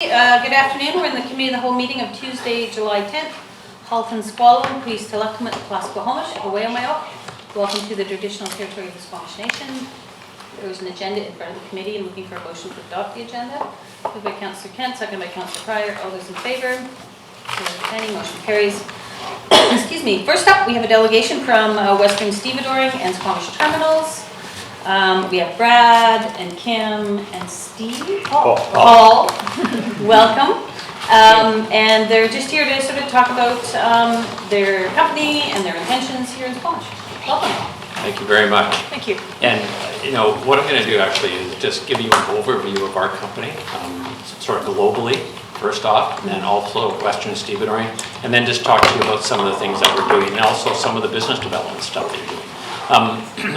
Good afternoon. We're in the Committee of the Whole meeting of Tuesday, July 10th. Halton Squallow, Priest to Latimer, Squamish, away on my off. Welcome to the traditional territory of the Squamish Nation. There was an agenda in front of the committee. I'm looking for a motion to adopt the agenda. Moved by Councillor Kent, seconded by Councillor Pryor. All those in favour? Any motion carries. Excuse me. First up, we have a delegation from Western Stevedoring and Squamish Terminals. We have Brad and Kim and Steve. Paul. Welcome. And they're just here to sort of talk about their company and their intentions here in Squamish. Welcome. Thank you very much. Thank you. And you know, what I'm going to do actually is just give you an overview of our company, sort of globally, first off, and then also Western Stevedoring, and then just talk to you about some of the things that we're doing and also some of the business development stuff that you're doing.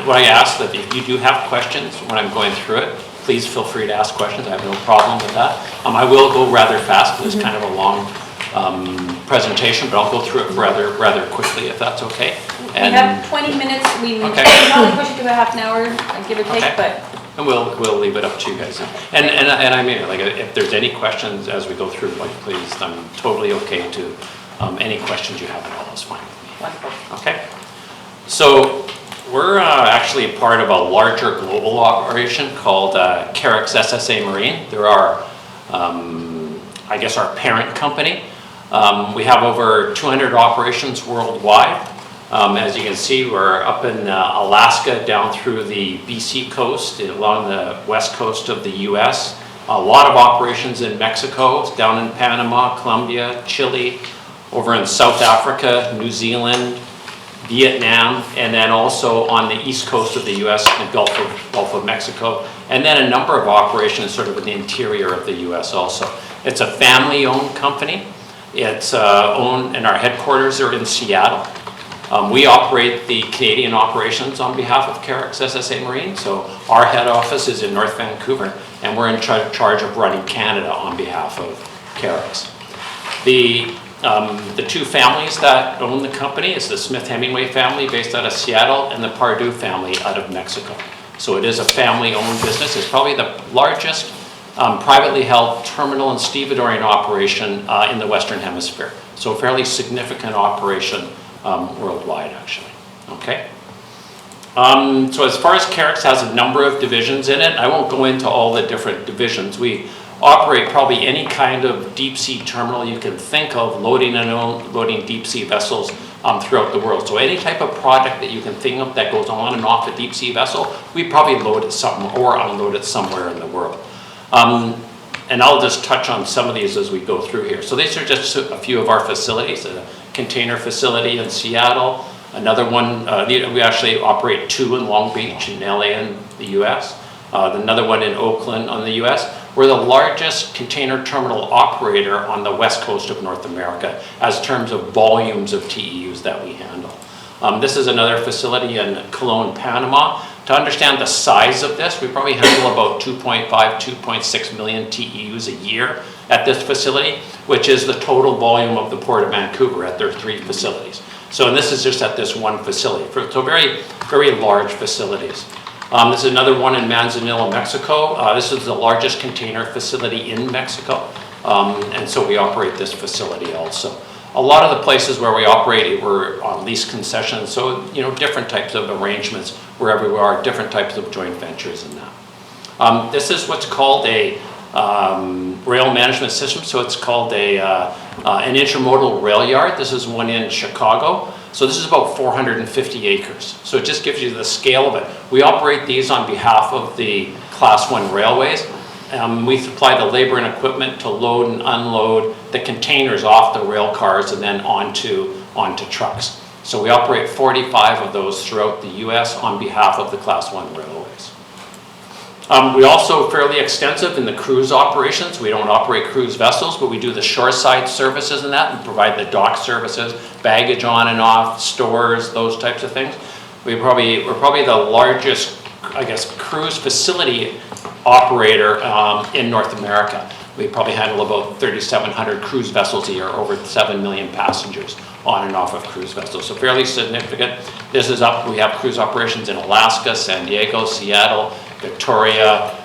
What I ask that if you do have questions when I'm going through it, please feel free to ask questions. I have no problem with that. I will go rather fast because it's kind of a long presentation, but I'll go through it rather quickly if that's okay. And we have 20 minutes. We okay. probably push it to a half an hour, give or take, okay. but. And we'll leave it up to you guys. And I mean, like, if there's any questions as we go through, like, please, I'm totally okay to any questions you have at all is fine with me. Wonderful. Okay. So we're actually a part of a larger global operation called Carrick's SSA Marine. They're our, I guess, our parent company. We have over 200 operations worldwide. As you can see, we're up in Alaska, down through the BC coast, along the west coast of the US. A lot of operations in Mexico, down in Panama, Colombia, Chile, over in South Africa, New Zealand, Vietnam, and then also on the east coast of the US, the Gulf of Mexico, and then a number of operations sort of in the interior of the US also. It's a family-owned company. It's owned, and our headquarters are in Seattle. We operate the Canadian operations on behalf of Carrick's SSA Marine, so our head office is in North Vancouver, and we're in charge of running Canada on behalf of Carrick's. The two families that own the company is the Smith-Hemingway family based out of Seattle and the Pardue family out of Mexico. So it is a family-owned business. It's probably the largest privately held terminal and stevedoring operation in the Western Hemisphere. So a fairly significant operation worldwide, actually. Okay. So as far as Carrick's has a number of divisions in it, I won't go into all the different divisions. We operate probably any kind of deep sea terminal you can think of, loading and unloading deep sea vessels throughout the world. So any type of product that you can think of that goes on and off a deep sea vessel, we probably load it something or unload it somewhere in the world. And I'll just touch on some of these as we go through here. So these are just a few of our facilities. A container facility in Seattle, another one, we actually operate two in Long Beach in LA in the US, another one in Oakland on the US. We're the largest container terminal operator on the west coast of North America as terms of volumes of TEUs that we handle. This is another facility in Cologne, Panama. To understand the size of this, we probably handle about 2.5, 2.6 million TEUs a year at this facility, which is the total volume of the Port of Vancouver at their three facilities. So, and this is just at this one facility. So very, very large facilities. This is another one in Manzanillo, Mexico. This is the largest container facility in Mexico. And so we operate this facility also. A lot of the places where we operate were on lease concessions, so you know, different types of arrangements wherever we are, different types of joint ventures in that. This is what's called a rail management system, so it's called an intermodal rail yard. This is one in Chicago. So this is about 450 acres. So it just gives you the scale of it. We operate these on behalf of the Class 1 railways. We supply the labor and equipment to load and unload the containers off the rail cars and then onto trucks. So we operate 45 of those throughout the US on behalf of the Class 1 railways. We also are fairly extensive in the cruise operations. We don't operate cruise vessels, but we do the shoreside services and that and provide the dock services, baggage on and off, stores, those types of things. We're probably the largest, I guess, cruise facility operator in North America. We probably handle about 3,700 cruise vessels a year, over 7 million passengers on and off of cruise vessels. So fairly significant. This is up, we have cruise operations in Alaska, San Diego, Seattle, Victoria,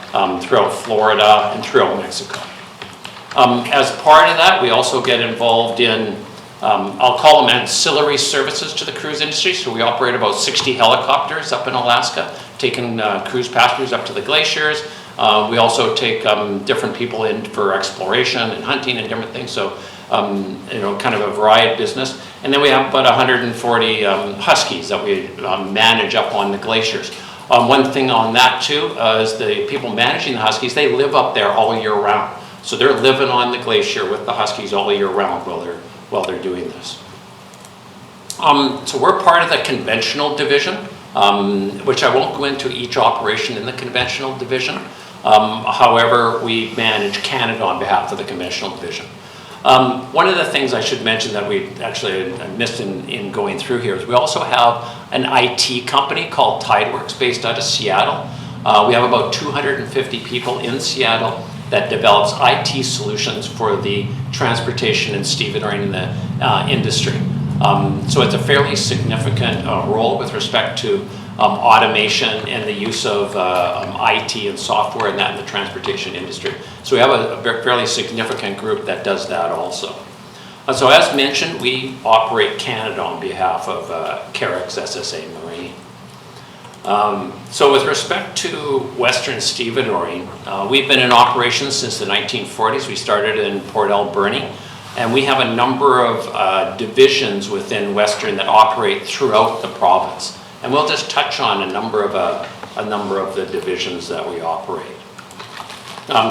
throughout Florida, and throughout Mexico. As part of that, we also get involved in, I'll call them ancillary services to the cruise industry. So we operate about 60 helicopters up in Alaska, taking cruise passengers up to the glaciers. We also take different people in for exploration and hunting and different things. So, kind of a varied business. And then we have about 140 huskies that we manage up on the glaciers. One thing on that too is the people managing the huskies, they live up there all year round. So they're living on the glacier with the huskies all year round while they're doing this. So we're part of the conventional division, which I won't go into each operation in the conventional division. However, we manage Canada on behalf of the conventional division. One of the things I should mention that we actually missed in going through here is we also have an IT company called Tideworks based out of Seattle. We have about 250 people in Seattle that develops IT solutions for the transportation and stevedoring in the industry. So it's a fairly significant role with respect to automation and the use of IT and software and that in the transportation industry. So we have a fairly significant group that does that also. So as mentioned, we operate Canada on behalf of Carrick's SSA Marine. So with respect to Western Stevedoring, we've been in operation since the 1940s. We started in Port Alberni, and we have a number of divisions within Western that operate throughout the province. And we'll just touch on a number of the divisions that we operate.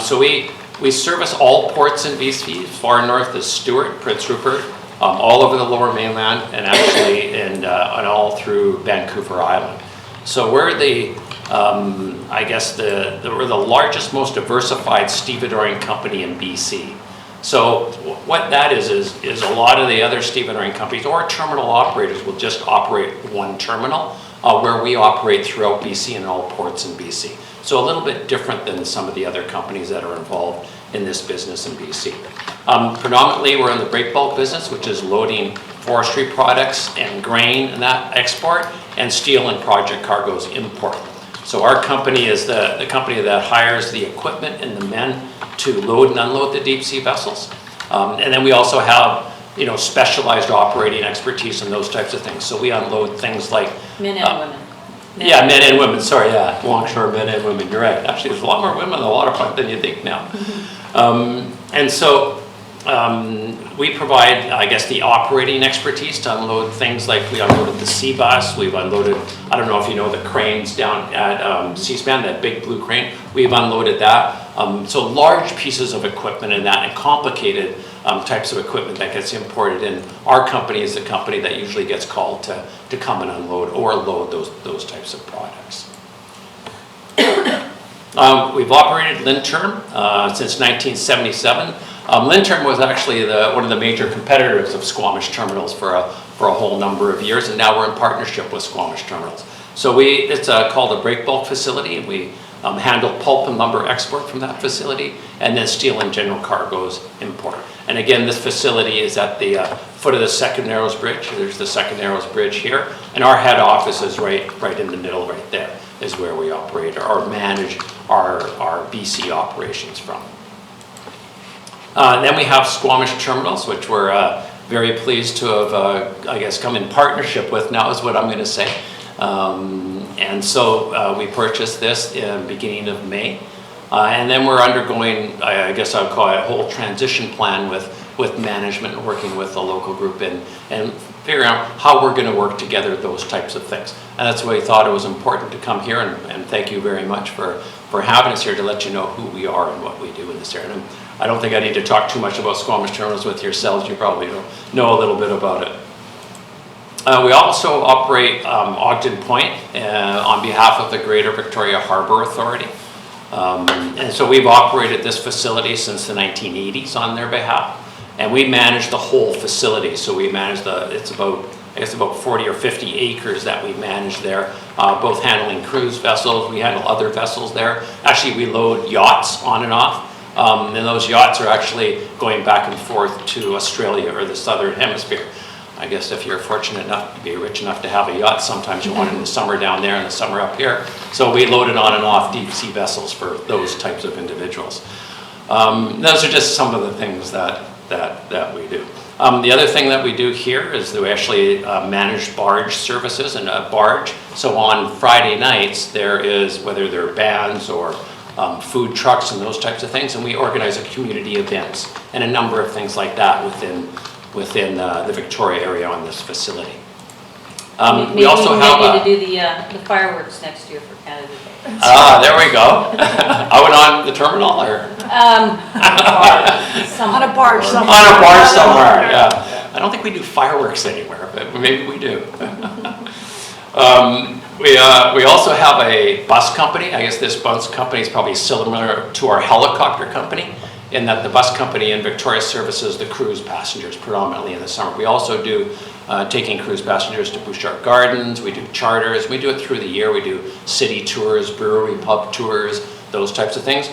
So we service all ports in BC, as far north as Stewart, Prince Rupert, all over the Lower Mainland, and actually and all through Vancouver Island. So we're we're the largest, most diversified stevedoring company in BC. So what that is a lot of the other stevedoring companies or terminal operators will just operate one terminal, where we operate throughout BC and all ports in BC. So a little bit different than some of the other companies that are involved in this business in BC. Predominantly, we're in the break bulk business, which is loading forestry products and grain and that export, and steel and project cargoes import. So our company is the company that hires the equipment and the men to load and unload the deep sea vessels. And then we also have, specialized operating expertise and those types of things. So we unload things like Men and women. Men and women, sorry, longshore men and women, you're right. Actually, there's a lot more women on the waterfront than you think now. And so we provide, the operating expertise to unload things like we unloaded the sea bus, we've unloaded, I don't know if you know the cranes down at C-SPAN, that big blue crane, we've unloaded that. So large pieces of equipment in that and complicated types of equipment that gets imported in. Our company is the company that usually gets called to come and unload or load those types of products. We've operated Interim since 1977. Interim was actually one of the major competitors of Squamish Terminals for a whole number of years, and now we're in partnership with Squamish Terminals. So it's called a break bulk facility, and we handle pulp and lumber export from that facility, and then steel and general cargoes import. And again, this facility is at the foot of the Second Narrows Bridge. There's the Second Narrows Bridge here, and our head office is right in the middle, right there, is where we operate or manage our BC operations from. Then we have Squamish Terminals, which we're very pleased to have, come in partnership with now, is what I'm going to say. And so we purchased this in the beginning of May. And then we're undergoing, I guess I would call it a whole transition plan with management and working with the local group and figuring out how we're going to work together, those types of things. And that's why we thought it was important to come here, and thank you very much for having us here to let you know who we are and what we do in this area. And I don't think I need to talk too much about Squamish Terminals with yourselves. You probably know a little bit about it. We also operate Ogden Point on behalf of the Greater Victoria Harbour Authority. And so we've operated this facility since the 1980s on their behalf. And we manage the whole facility. So we manage it's about 40 or 50 acres that we manage there, both handling cruise vessels. We handle other vessels there. Actually, we load yachts on and off. And those yachts are actually going back and forth to Australia or the Southern Hemisphere. I guess if you're fortunate enough to be rich enough to have a yacht, sometimes you want it in the summer down there and the summer up here. So we load it on and off deep sea vessels for those types of individuals. Those are just some of the things that we do. The other thing that we do here is that we actually manage barge services and a barge. So on Friday nights, there is, whether they're bands or food trucks and those types of things, and we organize a community events and a number of things like that within the Victoria area on this facility. Maybe we also have get you to do the fireworks next year for Canada Day. There we go. Out on the terminal, or? On a barge somewhere. On a barge somewhere, yeah. I don't think we do fireworks anywhere, but maybe we do. We also have a bus company. I guess this bus company is probably similar to our helicopter company, in that the bus company in Victoria services the cruise passengers predominantly in the summer. We also do taking cruise passengers to Bouchard Gardens. We do charters. We do it through the year. We do city tours, brewery, pub tours, those types of things.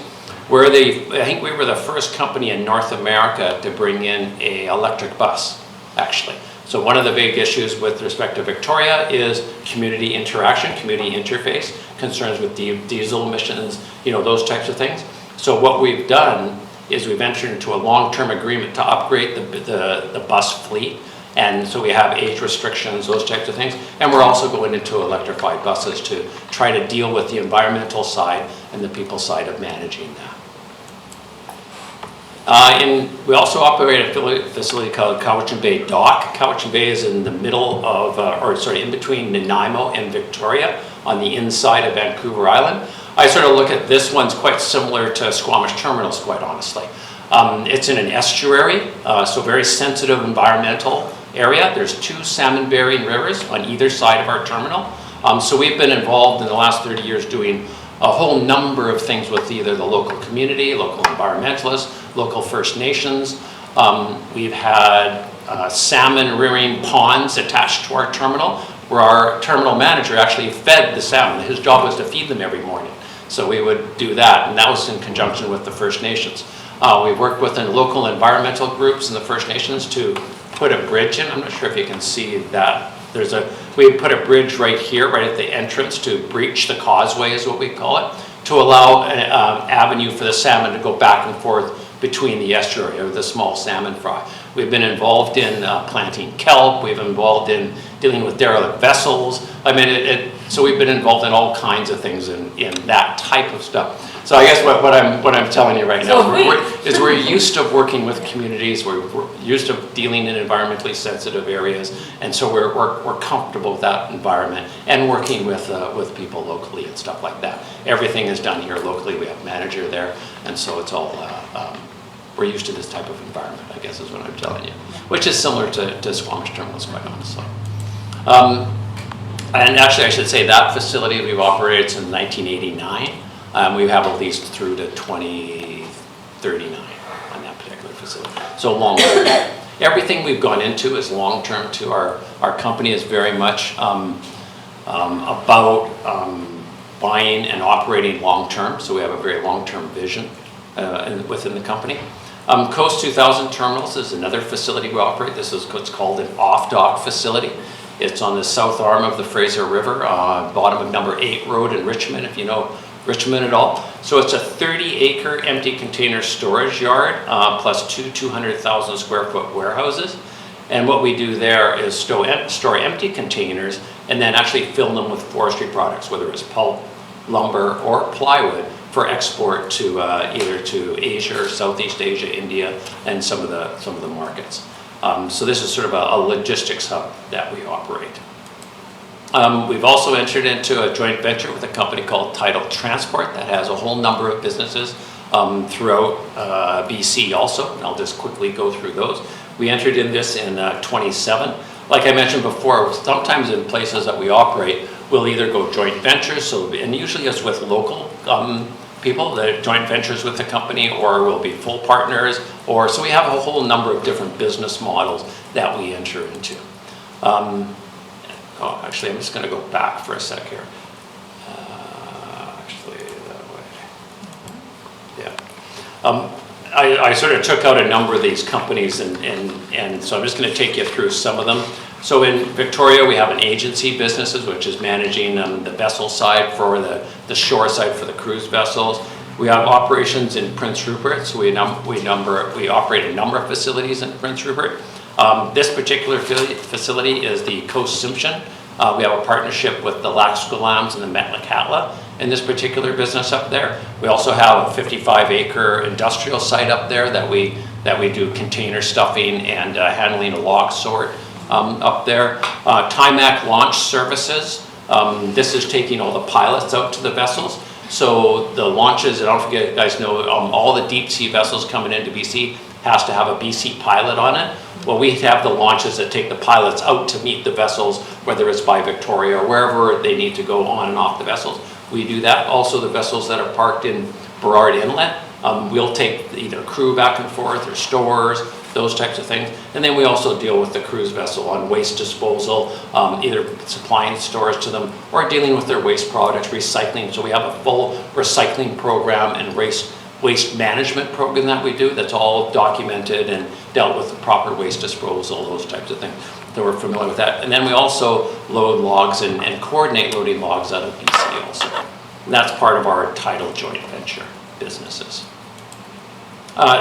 I think we were the first company in North America to bring in an electric bus, actually. So one of the big issues with respect to Victoria is community interaction, community interface, concerns with diesel emissions, those types of things. So what we've done is we've entered into a long-term agreement to upgrade the bus fleet. And so we have age restrictions, those types of things. And we're also going into electrified buses to try to deal with the environmental side and the people side of managing that. We also operate a facility called Cowichan Bay Dock. Cowichan Bay is in the middle of, in between Nanaimo and Victoria on the inside of Vancouver Island. I sort of look at this one's quite similar to Squamish terminals, quite honestly. It's in an estuary, so very sensitive environmental area. There's 2 salmon-bearing rivers on either side of our terminal. So we've been involved in the last 30 years doing a whole number of things with either the local community, local environmentalists, local First Nations. We've had salmon rearing ponds attached to our terminal, where our terminal manager actually fed the salmon. His job was to feed them every morning. So we would do that, and that was in conjunction with the First Nations. We've worked with the local environmental groups and the First Nations to put a bridge in. I'm not sure if you can see that. We put a bridge right here, right at the entrance to breach the causeway is what we call it, to allow an avenue for the salmon to go back and forth between the estuary or the small salmon fry. We've been involved in planting kelp. We've been involved in dealing with derelict vessels. I mean, so we've been involved in all kinds of things in that type of stuff. So I guess what I'm telling you right now is we're used to working with communities. We're used to dealing in environmentally sensitive areas, and so we're comfortable with that environment and working with people locally and stuff like that. Everything is done here locally. We have a manager there, and so it's all we're used to this type of environment, I guess is what I'm telling you, which is similar to Squamish terminals, quite honestly. And actually, I should say that facility we've operated since 1989. We have a lease through to 2039 on that particular facility. So long term. Everything we've gone into is long term to our company is very much about buying and operating long term. So we have a very long term vision within the company. Coast 2000 Terminals is another facility we operate. This is what's called an off-dock facility. It's on the south arm of the Fraser River, bottom of number 8 road in Richmond, if you know Richmond at all. So it's a 30-acre empty container storage yard, plus 200,000 square foot warehouses. And what we do there is store empty containers and then actually fill them with forestry products, whether it's pulp, lumber, or plywood, for export to either to Asia or Southeast Asia, India, and some of the markets. So this is sort of a logistics hub that we operate. We've also entered into a joint venture with a company called Tidal Transport that has a whole number of businesses throughout BC also, and I'll just quickly go through those. We entered in this in 27. Like I mentioned before, sometimes in places that we operate, we'll either go joint ventures, and usually it's with local people, the joint ventures with the company, or we'll be full partners, so we have a whole number of different business models that we enter into. Actually, I'm just going to go back for a sec here. Actually, that way. Yeah. I sort of took out a number of these companies, and so I'm just going to take you through some of them. So in Victoria, we have an agency businesses, which is managing the vessel side for the shore side for the cruise vessels. We have operations in Prince Rupert, so we operate a number of facilities in Prince Rupert. This particular facility is the Coast Simpson. We have a partnership with the Lax-Galams and the Metlakatla in this particular business up there. We also have a 55-acre industrial site up there that we do container stuffing and handling a log sort up there. Timac Launch Services. This is taking all the pilots out to the vessels. So the launches, and I don't forget, you guys know, all the deep sea vessels coming into BC has to have a BC pilot on it. Well, we have the launches that take the pilots out to meet the vessels, whether it's by Victoria or wherever they need to go on and off the vessels. We do that. Also, the vessels that are parked in Burrard Inlet, we'll take either crew back and forth or stores, those types of things. And then we also deal with the cruise vessel on waste disposal, either supplying stores to them or dealing with their waste products, recycling. So we have a full recycling program and waste management program that we do that's all documented and dealt with the proper waste disposal, those types of things. So we're familiar with that. And then we also load logs and coordinate loading logs out of BC also. And that's part of our tidal joint venture businesses.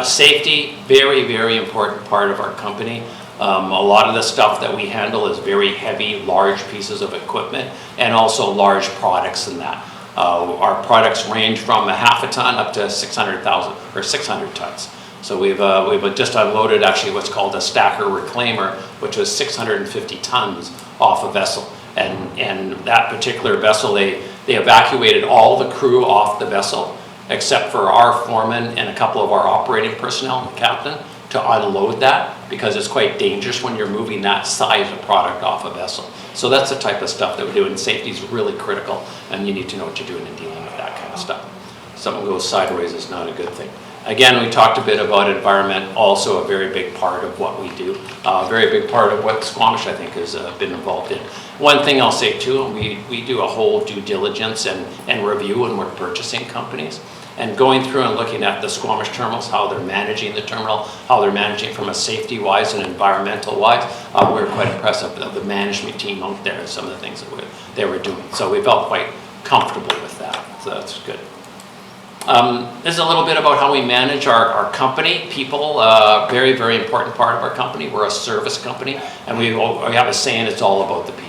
Safety, very, very important part of our company. A lot of the stuff that we handle is very heavy, large pieces of equipment and also large products in that. Our products range from a half a ton up to 600,000 or 600 tons. So we've just unloaded actually what's called a stacker reclaimer, which was 650 tons off a vessel. And that particular vessel, they evacuated all the crew off the vessel, except for our foreman and a couple of our operating personnel and the captain, to unload that because it's quite dangerous when you're moving that size of product off a vessel. So that's the type of stuff that we do, and safety is really critical, and you need to know what you're doing in dealing with that kind of stuff. Something goes sideways is not a good thing. Again, we talked a bit about environment, also a very big part of what we do. A very big part of what Squamish, I think, has been involved in. One thing I'll say too, we do a whole due diligence and review when we're purchasing companies. And going through and looking at the Squamish terminals, how they're managing the terminal, how they're managing from a safety-wise and environmental-wise, we're quite impressed with the management team out there and some of the things that they were doing. So we felt quite comfortable with that, so that's good. This is a little bit about how we manage our company. People, very, very important part of our company. We're a service company, and we have a saying, it's all about the people.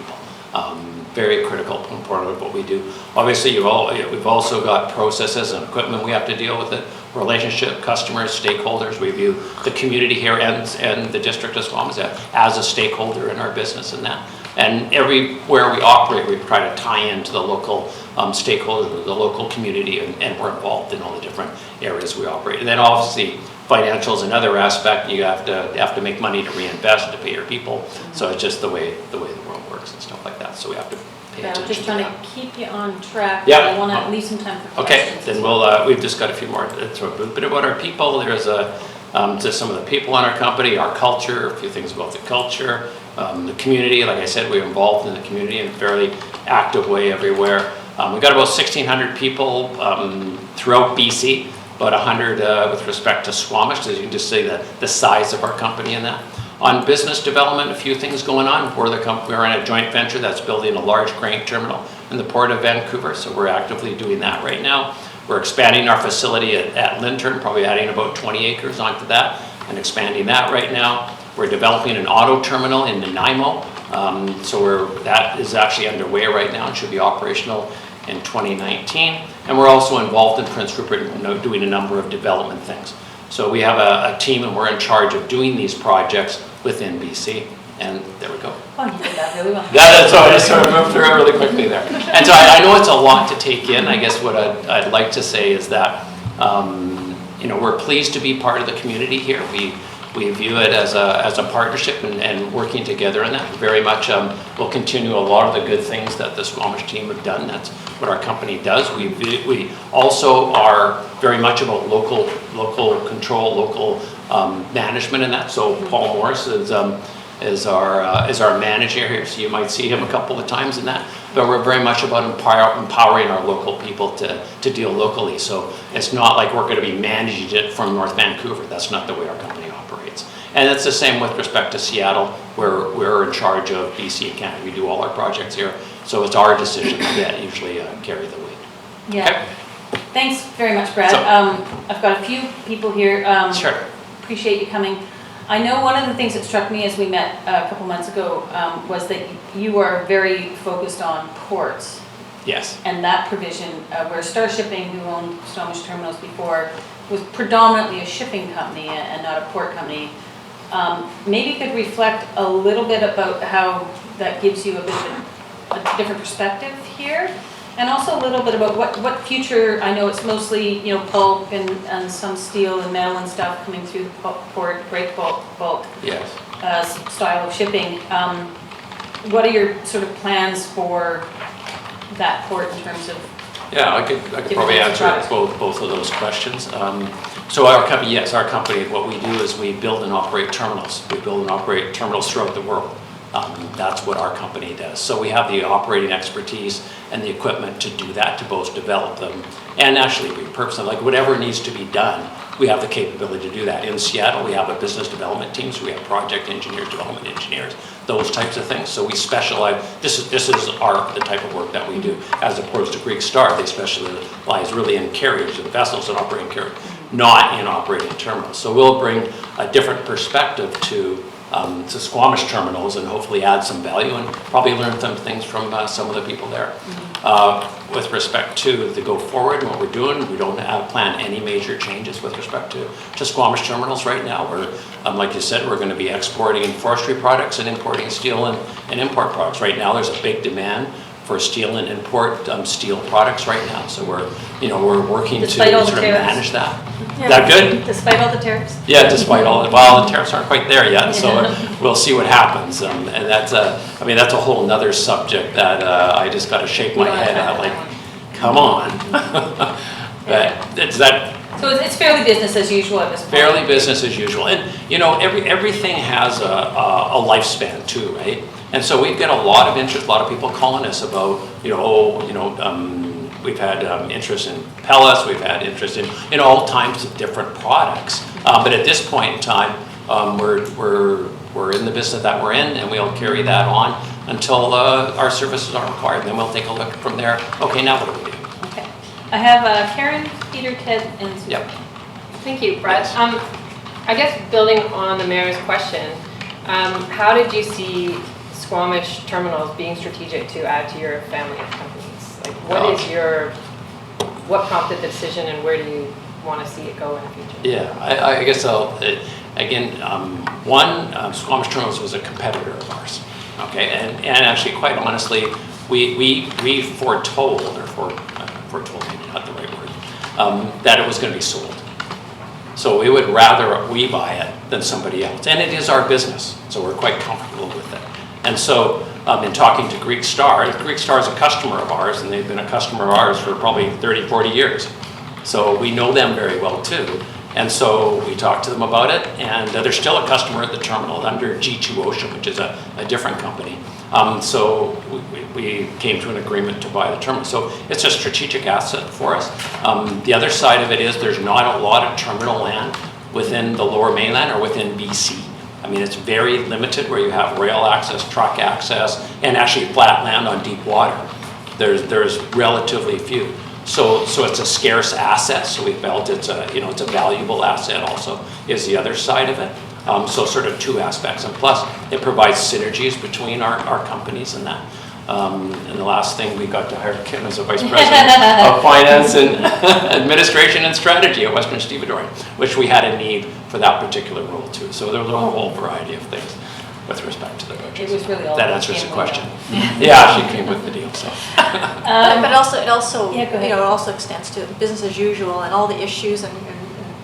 Very critical part of what we do. Obviously, we've also got processes and equipment we have to deal with, it, relationship, customers, stakeholders. We view the community here and the district of Squamish as a stakeholder in our business and that. And everywhere we operate, we try to tie into the local stakeholders, the local community, and we're involved in all the different areas we operate. And then obviously, financials, another aspect, you have to make money to reinvest, to pay your people. So it's just the way the world works and stuff like that. So we have to pay attention. I'm just trying to keep you on track. Yeah. I want to leave some time for questions. Okay, then we've just got a few more. A bit about our people. There's just some of the people in our company, our culture, a few things about the culture, the community. Like I said, we're involved in the community in a fairly active way everywhere. We've got about 1,600 people throughout BC, about 100 with respect to Squamish, so you can just see the size of our company in that. On business development, a few things going on. We're in a joint venture that's building a large grain terminal in the Port of Vancouver, so we're actively doing that right now. We're expanding our facility at Lintern, probably adding about 20 acres onto that and expanding that right now. We're developing an auto terminal in Nanaimo, so that is actually underway right now and should be operational in 2019. And we're also involved in Prince Rupert doing a number of development things. So we have a team and we're in charge of doing these projects within BC. And there we go. Oh, you did that really well. That's all. I just sort of moved through it really quickly there. And so I know it's a lot to take in. I guess what I'd like to say is that, we're pleased to be part of the community here. We view it as a partnership and working together in that. Very much we'll continue a lot of the good things that the Squamish team have done. That's what our company does. We also are very much about local control, local management in that. So Paul Morris is our manager here, so you might see him a couple of times in that. But we're very much about empowering our local people to deal locally. So it's not like we're going to be managing it from North Vancouver. That's not the way our company operates. And it's the same with respect to Seattle, where we're in charge of BC and Canada. We do all our projects here. So it's our decisions that usually carry the weight. Yeah. Okay. Thanks very much, Brad. So- I've got a few people here. Sure. Appreciate you coming. I know one of the things that struck me as we met a couple months ago was that you are very focused on ports. Yes. And that provision, where Star Shipping, who owned Squamish Terminals before, was predominantly a shipping company and not a port company. Maybe you could reflect a little bit about how that gives you a bit of a different perspective here, and also a little bit about what future. I know it's mostly pulp and some steel and metal and stuff coming through the port, break bulk Yes. Style of shipping. What are your sort of plans for that port in terms of? Yeah, I could probably answer both of those questions. So our company, yes, our company, what we do is we build and operate terminals. We build and operate terminals throughout the world. That's what our company does. So we have the operating expertise and the equipment to do that, to both develop them and actually repurpose them. Like whatever needs to be done, we have the capability to do that. In Seattle, we have a business development team, so we have project engineers, development engineers, those types of things. So we specialize, this is the type of work that we do, as opposed to Greek Star. They specialize really in carriers and vessels and operating carriers, not in operating terminals. So we'll bring a different perspective to Squamish terminals and hopefully add some value and probably learn some things from some of the people there. With respect to the go forward and what we're doing, we don't plan any major changes with respect to Squamish terminals right now. We're, like you said, we're going to be exporting forestry products and importing steel and import products. Right now there's a big demand for steel and import steel products right now. So we're working to sort of manage that. Yeah. Is that good? Despite all the tariffs? Yeah, despite all, the tariffs aren't quite there yet, so we'll see what happens. And that's a whole nother subject that I just got to shake my head at, like, come on. But it's that. So it's fairly business as usual at this point? Fairly business as usual. And, everything has a lifespan too, right? And so we've got a lot of interest, a lot of people calling us about, we've had interest in pellets, we've had interest in all types of different products. But at this point in time, we're in the business that we're in, and we'll carry that on until our services are required. And then we'll take a look from there. Okay, now what do we do? Okay. I have Karen, Peter, Ted, and Susan. Yep. Thank you, Brett. I guess building on the mayor's question, how did you see Squamish terminals being strategic to add to your family of companies? Like, what prompted the decision, and where do you want to see it go in the future? Yeah, I guess Squamish Terminals was a competitor of ours. Okay, and actually, quite honestly, we foretold maybe not the right word, that it was going to be sold. So we would rather we buy it than somebody else, and it is our business, so we're quite comfortable with it. And so, in talking to Greek Star is a customer of ours, and they've been a customer of ours for probably 30, 40 years. So we know them very well too. And so we talked to them about it, and they're still a customer at the terminal under G2 Ocean, which is a different company. So we came to an agreement to buy the terminal. So it's a strategic asset for us. The other side of it is there's not a lot of terminal land within the Lower Mainland or within BC. I mean, it's very limited where you have rail access, truck access, and actually flat land on deep water. There's relatively few. So it's a scarce asset. So we felt it's a valuable asset also is the other side of it. So sort of two aspects. And plus it provides synergies between our companies and that. And the last thing, we got to hire Kim as a vice president of finance and administration and strategy at Western Stevedoring, which we had a need for that particular role too. So there was a whole variety of things with respect to the budget. It was really all that answers the question. Yeah, she came with the deal. So. But it also Yeah, go ahead. it also extends to business as usual, and all the issues and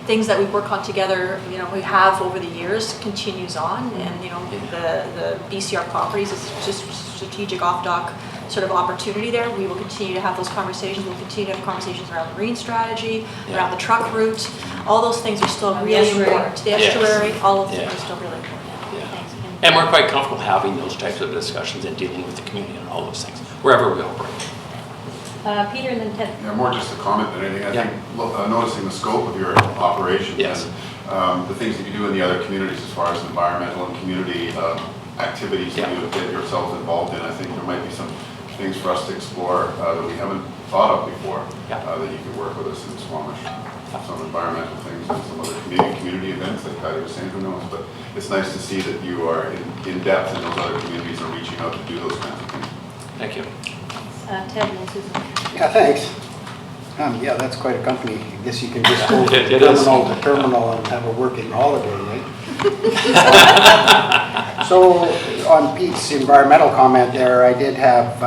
things that we work on together, we have over the years continues on, and the BCR properties is just strategic off-dock sort of opportunity there. We will continue to have those conversations. We'll continue to have conversations around marine strategy, around the truck route. All those things are still really important. The estuary, all of them are still really important. Thanks. And we're quite comfortable having those types of discussions and dealing with the community and all those things, wherever we operate. Peter and then Ted. Yeah, more just a comment than anything. I think noticing the scope of your operations and the things that you do in the other communities as far as environmental and community activities that you get yourselves involved in, I think there might be some things for us to explore that we haven't thought of before, Yeah. that you could work with us in Squamish. Some environmental things and some other community events that Patty was saying, who knows, but it's nice to see that you are in depth and those other communities are reaching out to do those kinds of things. Thank you. Ted and Susan. Yeah, thanks. Yeah, that's quite a company. I guess you can just go from It is. terminal to terminal and have a working holiday, right? So on Pete's environmental comment there, I did have,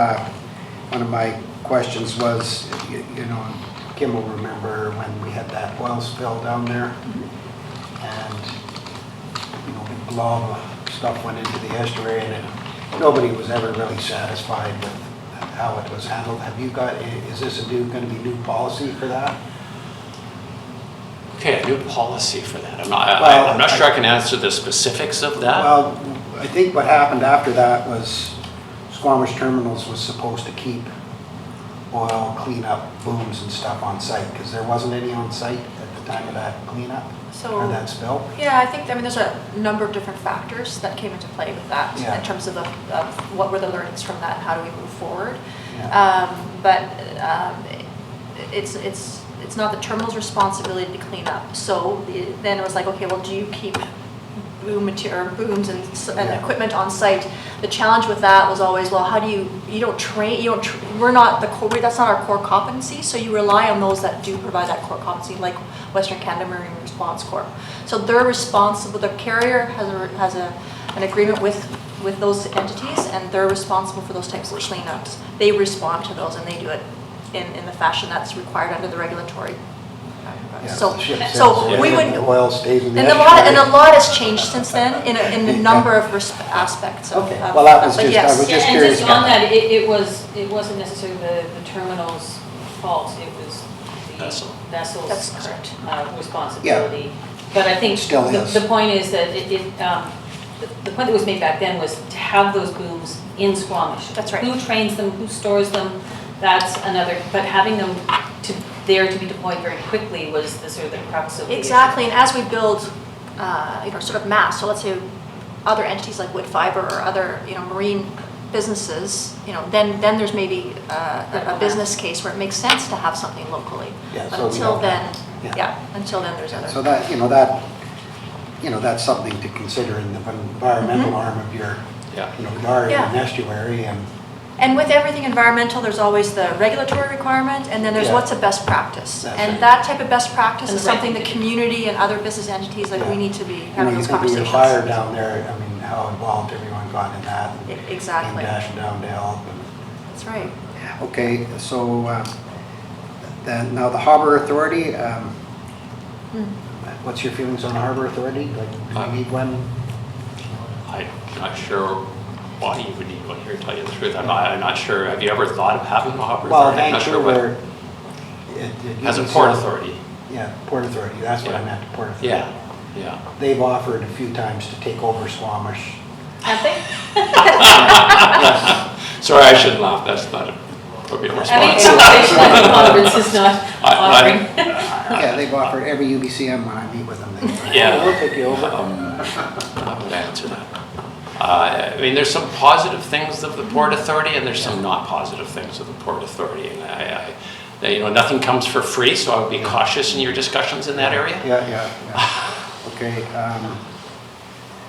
one of my questions was, you know, Kim will remember when we had that oil spill down there. And, you know, big blob of stuff went into the estuary and nobody was ever really satisfied with how it was handled. Have you got, is this going to be new policy for that? Okay, a new policy for that. I'm Well, not sure I can answer the specifics of that. Well, I think what happened after that was Squamish Terminals was supposed to keep oil cleanup booms and stuff on site because there wasn't any on site at the time of that cleanup or that spill. Yeah, I think, there's a number of different factors that came into play with that Yeah. in terms of what were the learnings from that and how do we move forward. Yeah. It's not the terminal's responsibility to clean up. So then it was like, okay, well, do you keep boom material, booms and Yeah. equipment on site? The challenge with that was always, well, how do you don't train, we're not the core, that's not our core competency, so you rely on those that do provide that core competency, like Western Canada Marine Response Corps. So they're responsible, the carrier has an agreement with those entities, and they're responsible for those types of cleanups. They respond to those and they do it in the fashion that's required under the regulatory. Yeah, So the ship sails we away would, and the oil stays in the and estuary. a lot has changed since then in a number of aspects of. Okay, well, that was but just, yes. I was Yeah, just and curious. just on that, it wasn't necessarily the terminal's fault, it was the Vessel. vessel's That's correct. responsibility. But I think Still is. the point is that the point that was made back then was to have those booms in Squamish. That's right. Who trains them, who stores them, that's another, but having them there to be deployed very quickly was the sort of the crux of the issue. Exactly, and as we build, sort of mass, so let's say other entities like wood fiber or other, marine businesses, then there's maybe a business case where it makes sense to have something locally. Yeah, But so we until don't then, have- until then there's other. So that's something to consider in the environmental arm of your, Yeah. you are in Yeah. an estuary And with everything environmental, there's always the regulatory requirement, and then there's Yeah. what's a best practice. That's And right. that type of best practice And is the right something the thing to do. community and other business entities, like we Yeah. need to be you having those think of your conversations. fire down there, I mean, how involved everyone got in that. And Exactly, dashing down to help. that's right. Okay, so then now the Harbor Authority, what's your feelings on Harbor Authority? Like, do we need one? I'm not sure why you would need one here, to tell you the truth. I'm not sure. Have you ever thought of having a harbor Well, authority? I'm not sure what- Vancouver. As a port authority. Yeah, Port Authority, that's what I Yeah. meant, Port Authority. Yeah, yeah. They've offered a few times to take over Squamish. Have they? Sorry, I shouldn't laugh. That's not a appropriate Having a response. conversation at the conference is not offering. Yeah, they've offered every UBCM when I meet with them. They Yeah. We'll take you over. How would I answer that? I mean, there's some positive things of the Port Authority, and there's some not positive things of the Port Authority. And nothing comes for free, so I would be cautious in your discussions in that area. Yeah. Okay,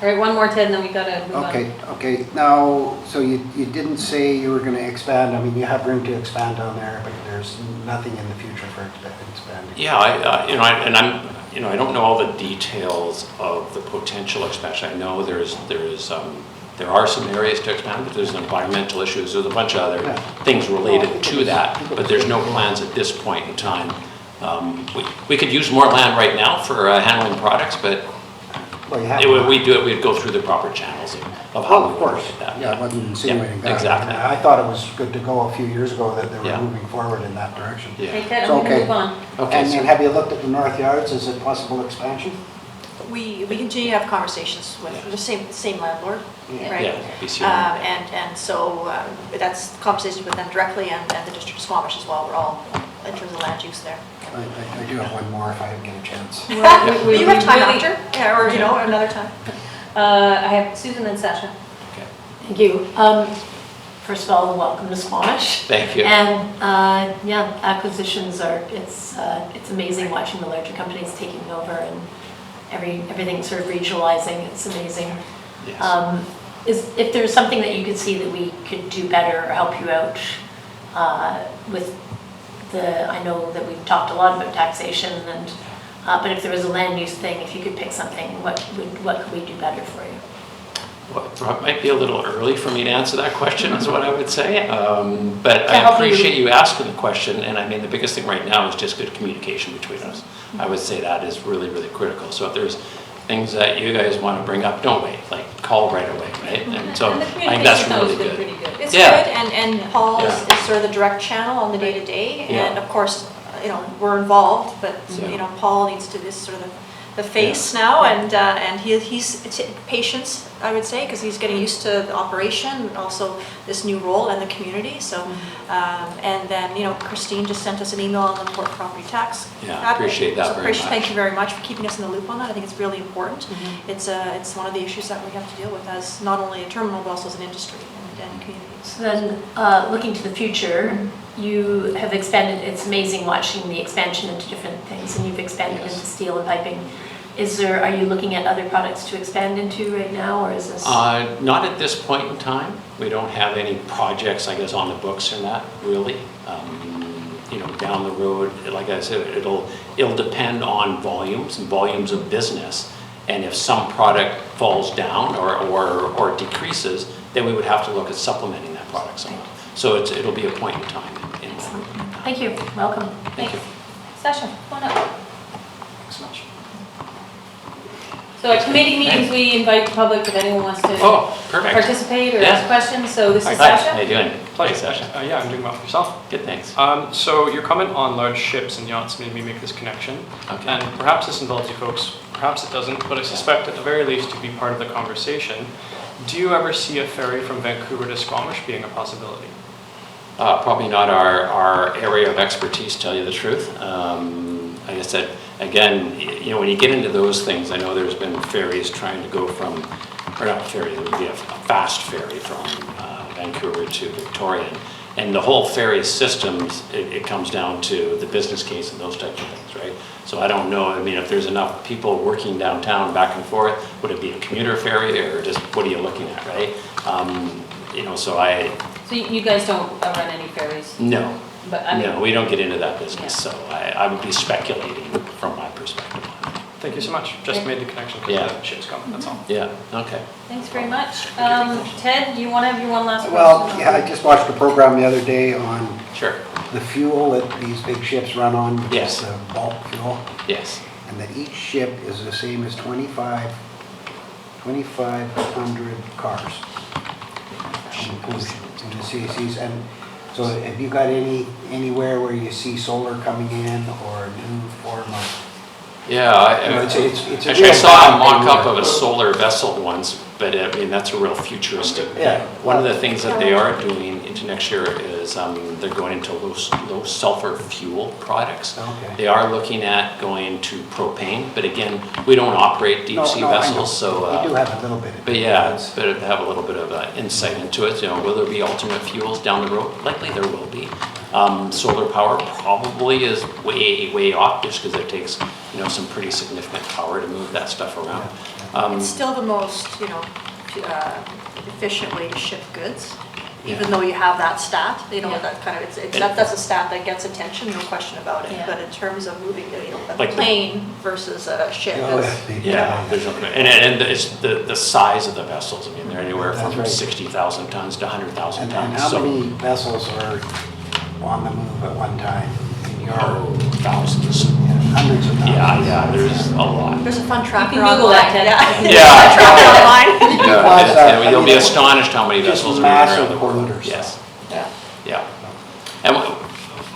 All right, one more, Ted, and then we gotta move on. okay. Now, so you didn't say you were going to expand. I mean, you have room to expand down there, but there's nothing in the future for expanding. Yeah, I don't know all the details of the potential expansion. I know there are some areas to expand, but there's environmental issues. There's a bunch of other Yeah. things related to that, but there's no plans at this point in time. We could use more land right now for handling products, but Well, you have. we'd go through the proper channels of how Oh, we of work course. at that. Yeah, I wasn't insinuating that. Exactly. I thought it was good to go a few years ago that they were Yeah. moving forward in that direction. Yeah. Okay, Ted, I'm So, gonna okay. move on. Okay, And so- then have you looked at the North Yards as a possible expansion? We continue to have conversations with the same landlord, Yeah. right? Yeah, BCR. And so that's conversations with them directly and the District of Squamish as well. We're all in terms of land use there. I do have one more if I get a chance. We- You have time really- after? Yeah, or another time. I have Susan and Sasha. Okay. Thank you. first of all, welcome to Squamish. Thank you. And yeah, acquisitions it's amazing watching the larger companies taking over and everything sort of regionalizing. It's amazing. Yes. If there's something that you could see that we could do better or help you out with I know that we've talked a lot about taxation and, but if there was a land use thing, if you could pick something, what could we do better for you? Well, it might be a little early for me to answer that question, is what I would say. But To I help you. appreciate you asking the question. And I mean, the biggest thing right now is just good communication between us. I would say that is really, really critical. So if there's things that you guys want to bring up, don't wait. Like, call right away, right? And so And the I think that's communication really has been good. pretty good. It's Yeah. good, and Paul is Yeah. sort of the direct channel on the day-to-day, Yeah. and of course, we're involved, but, Yeah. Paul needs to be sort of the face now, and he's patience, I would say, because he's getting used to the operation, and also this new role in the community, so, and then, Christine just sent us an email on the port property tax. Yeah, cabinet. appreciate that So very much. Thank you very much for keeping us in the loop on that, I think it's really important. It's one of the issues that we have to deal with as not only a terminal, but also as an industry and communities. So then, looking to the future, you have expanded, it's amazing watching the expansion into different things, and you've expanded Yes. into steel and piping. Are you looking at other products to expand into right now, or is this? Not at this point in time. We don't have any projects, I guess, on the books in that, really. Down the road, like I said, it'll depend on volumes and volumes of business. And if some product falls down or decreases, then we would have to look at supplementing that product somehow. So it'll be a point in time. Thank you, welcome. Thank you. Sasha, come on up. Thanks so much. So at committee meetings, we invite the public if anyone wants to Oh, perfect. participate or Yeah. ask questions, so this is Hi, how Sasha. you doing? Pleasure. Hey, Sasha. Yeah, I'm doing well. Yourself? Good, thanks. So your comment on large ships and yachts made me make this connection. Okay. And perhaps this involves you folks, perhaps it doesn't, but I suspect at the very least to be part of the conversation. Do you ever see a ferry from Vancouver to Squamish being a possibility? Probably not our area of expertise, to tell you the truth. Like I said, again, when you get into those things, I know there's been ferries trying to go from, or not ferry, there would be a fast ferry from Vancouver to Victoria. And the whole ferry systems, it comes down to the business case and those types of things, right? So I don't know, I mean, if there's enough people working downtown back and forth, would it be a commuter ferry or just what are you looking at, right? So you guys don't run any ferries? No. But I mean, No, we don't get into that business, Yeah. so I would be speculating from my perspective on it. Thank you so much. Just Yeah. made the connection because Yeah. the ship's coming, that's all. Yeah, okay. thanks very much. Ted, do you want to have your one last question? Well, yeah, I just watched a program the other day on Sure, the fuel that these big ships run on. which Yes. is, bulk fuel, yes. and that each ship is the same as 2,500 cars. In the CACs, and so have you got anywhere where you see solar coming in or a new form of? Yeah, It's a actually I real saw a bad mock-up thing. of a solar vessel once, but I mean, that's a real futuristic. Yeah. One of the things that they are doing into next year is they're going into low sulfur fuel products. Okay. They are looking at going to propane, but again, we don't operate deep sea No, I know. vessels, so. We do have a little bit of. But yeah, it's better to have a little bit of insight into it. Will there be alternate fuels down the road? Likely there will be. Solar power probably is way off just because it takes, some pretty significant power to move that stuff around. It's still the most, efficient way to ship goods, even Yeah. though you have that stat, Yeah. that kind of, that's a stat that gets attention, no question about it. Yeah. But in terms of moving, a Like the- plane versus a ship, Oh, it's- Yeah, there's no, and it's the size of the vessels. I mean, they're anywhere That's from right. 60,000 tons to 100,000 And tons. how So, many vessels are on the move at one time in your, thousands. hundreds of thousands? Yeah, there's a lot. there's a fun tracker can Google that, online. Ted. Yeah. Tracker online. Yeah, you'll be astonished how many Just vessels are moving around massive the world. polluters. Yes. Yeah. Yeah. And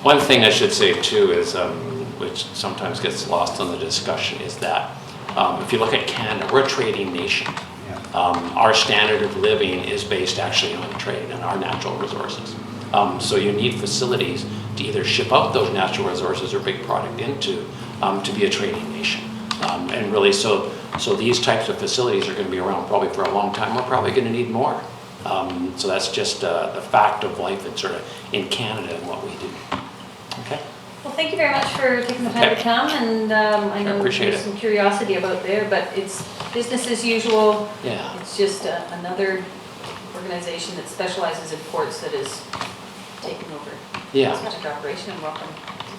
one thing I should say too is, which sometimes gets lost in the discussion, is that if you look at Canada, we're a trading nation. Our standard of living is based actually on trade and our natural resources. So you need facilities to either ship out those natural resources or big product into to be a trading nation. And really, so these types of facilities are going to be around probably for a long time. We're probably going to need more. So that's just the fact of life and sort of in Canada and what we do. Okay? Well, thank you very much for taking the time to Okay. come, and I know appreciate there's it. some curiosity about there, but it's business as usual. Yeah. It's just another organization that specializes in ports that is taking over Yeah. this particular operation, and welcome.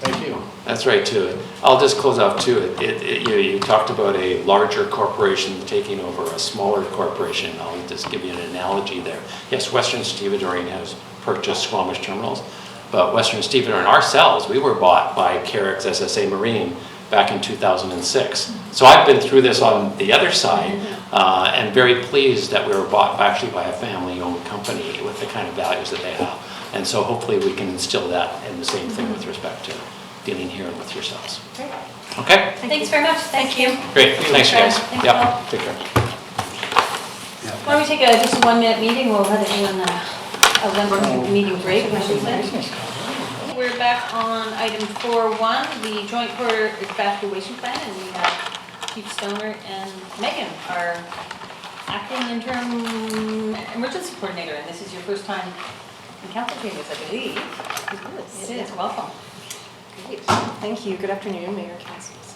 Thank you. That's right, too. I'll just close off, too. You talked about a larger corporation taking over a smaller corporation. I'll just give you an analogy there. Yes, Western Stevedoring has purchased Squamish terminals, but Western Stevedoring ourselves, we were bought by Carrick's SSA Marine back in 2006. So I've been through this on the other side, and very pleased that we were bought actually by a family-owned company with the kind of values that they have. And so hopefully we can instill that in the same thing with respect to dealing here and with yourselves. Great. Okay? Thanks very much. Thank you. Great, thanks you guys. Thanks, Yep, Paul. take care. Why don't we take just a 1-minute meeting, we'll let everyone, a 1 meeting break, I should say. We're back on item 4.1, the joint quarter evacuation plan, and we have Chief Stoner and Megan, our acting interim emergency coordinator, and this is your first time in council chambers, I believe. It is, welcome. Great, thank you. Good afternoon, Mayor and Councilors.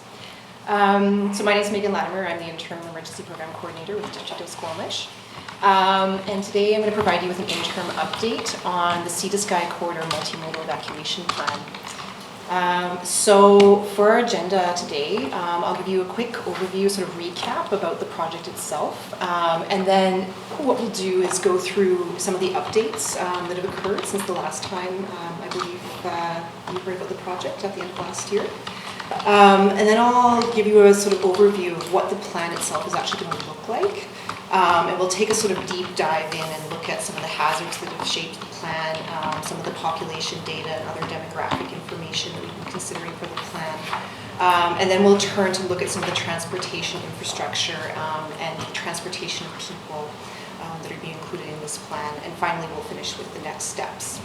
So my name is Megan Latimer. I'm the Interim Emergency Program Coordinator with the District of Squamish. And today I'm going to provide you with an interim update on the Sea to Sky Corridor Multimodal Evacuation Plan. So for our agenda today, I'll give you a quick overview, sort of recap about the project itself. And then what we'll do is go through some of the updates that have occurred since the last time I believe you heard about the project at the end of last year. And then I'll give you a sort of overview of what the plan itself is actually going to look like. And we'll take a sort of deep dive in and look at some of the hazards that have shaped the plan, some of the population data and other demographic information that we've been considering for the plan. And then we'll turn to look at some of the transportation infrastructure and transportation of people that are being included in this plan. And finally, we'll finish with the next steps.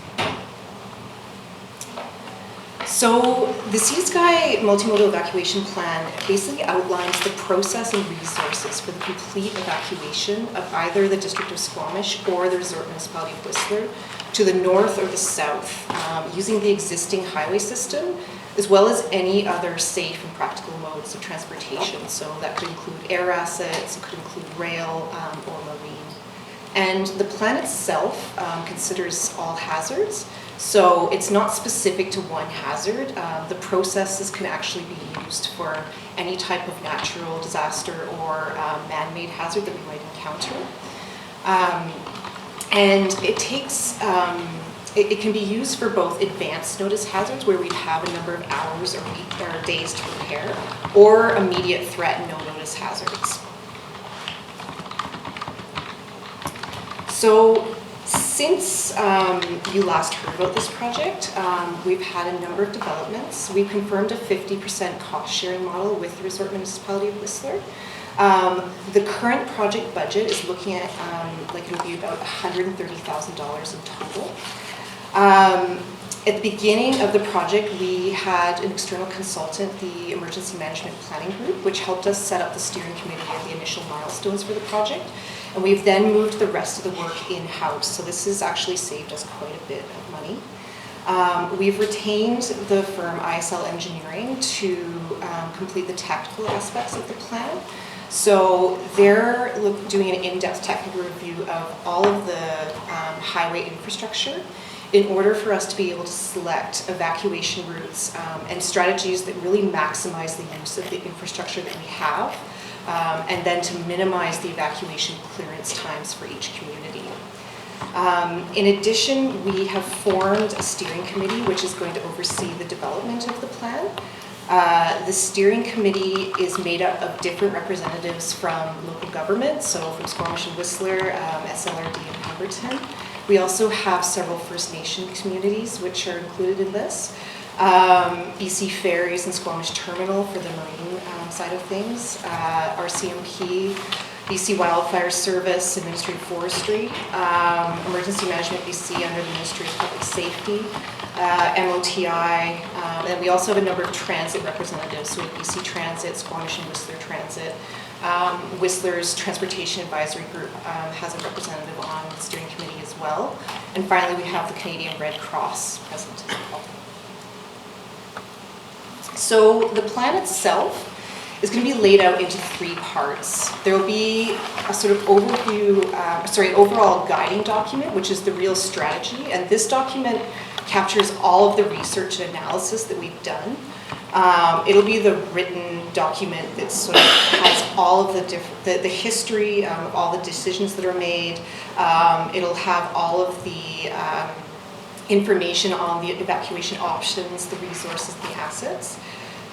So the Sea to Sky Multimodal Evacuation Plan basically outlines the process and resources for the complete evacuation of either the District of Squamish or the Resort Municipality of Whistler to the north or the south using the existing highway system as well as any other safe and practical modes of transportation. So that could include air assets, it could include rail or marine. And the plan itself considers all hazards. So it's not specific to one hazard. The processes can actually be used for any type of natural disaster or man-made hazard that we might encounter. And it takes, it can be used for both advanced notice hazards where we have a number of hours or days to prepare, or immediate threat no notice hazards. So since you last heard about this project, we've had a number of developments. We've confirmed a 50% cost sharing model with the Resort Municipality of Whistler. The current project budget is looking at like it'll be about $130,000 in total. At the beginning of the project, we had an external consultant, the Emergency Management Planning Group, which helped us set up the steering committee and the initial milestones for the project. And we've then moved the rest of the work in-house. So this has actually saved us quite a bit of money. We've retained the firm ISL Engineering to complete the technical aspects of the plan. So they're doing an in-depth technical review of all of the highway infrastructure in order for us to be able to select evacuation routes and strategies that really maximize the use of the infrastructure that we have, and then to minimize the evacuation clearance times for each community. In addition, we have formed a steering committee which is going to oversee the development of the plan. The steering committee is made up of different representatives from local government, so from Squamish and Whistler, SLRD and Pemberton. We also have several First Nation communities which are included in this. BC Ferries and Squamish Terminal for the marine side of things, RCMP, BC Wildfire Service, Administrative Forestry, Emergency Management BC under the Ministry of Public Safety, MOTI, and we also have a number of transit representatives, so BC Transit, Squamish and Whistler Transit. Whistler's Transportation Advisory Group has a representative on the steering committee as well. And finally, we have the Canadian Red Cross present as well. So the plan itself is going to be laid out into 3 parts. There will be a sort of overall guiding document, which is the real strategy. And this document captures all of the research and analysis that we've done. It'll be the written document that sort of has all of the history of all the decisions that are made. It'll have all of the information on the evacuation options, the resources, the assets.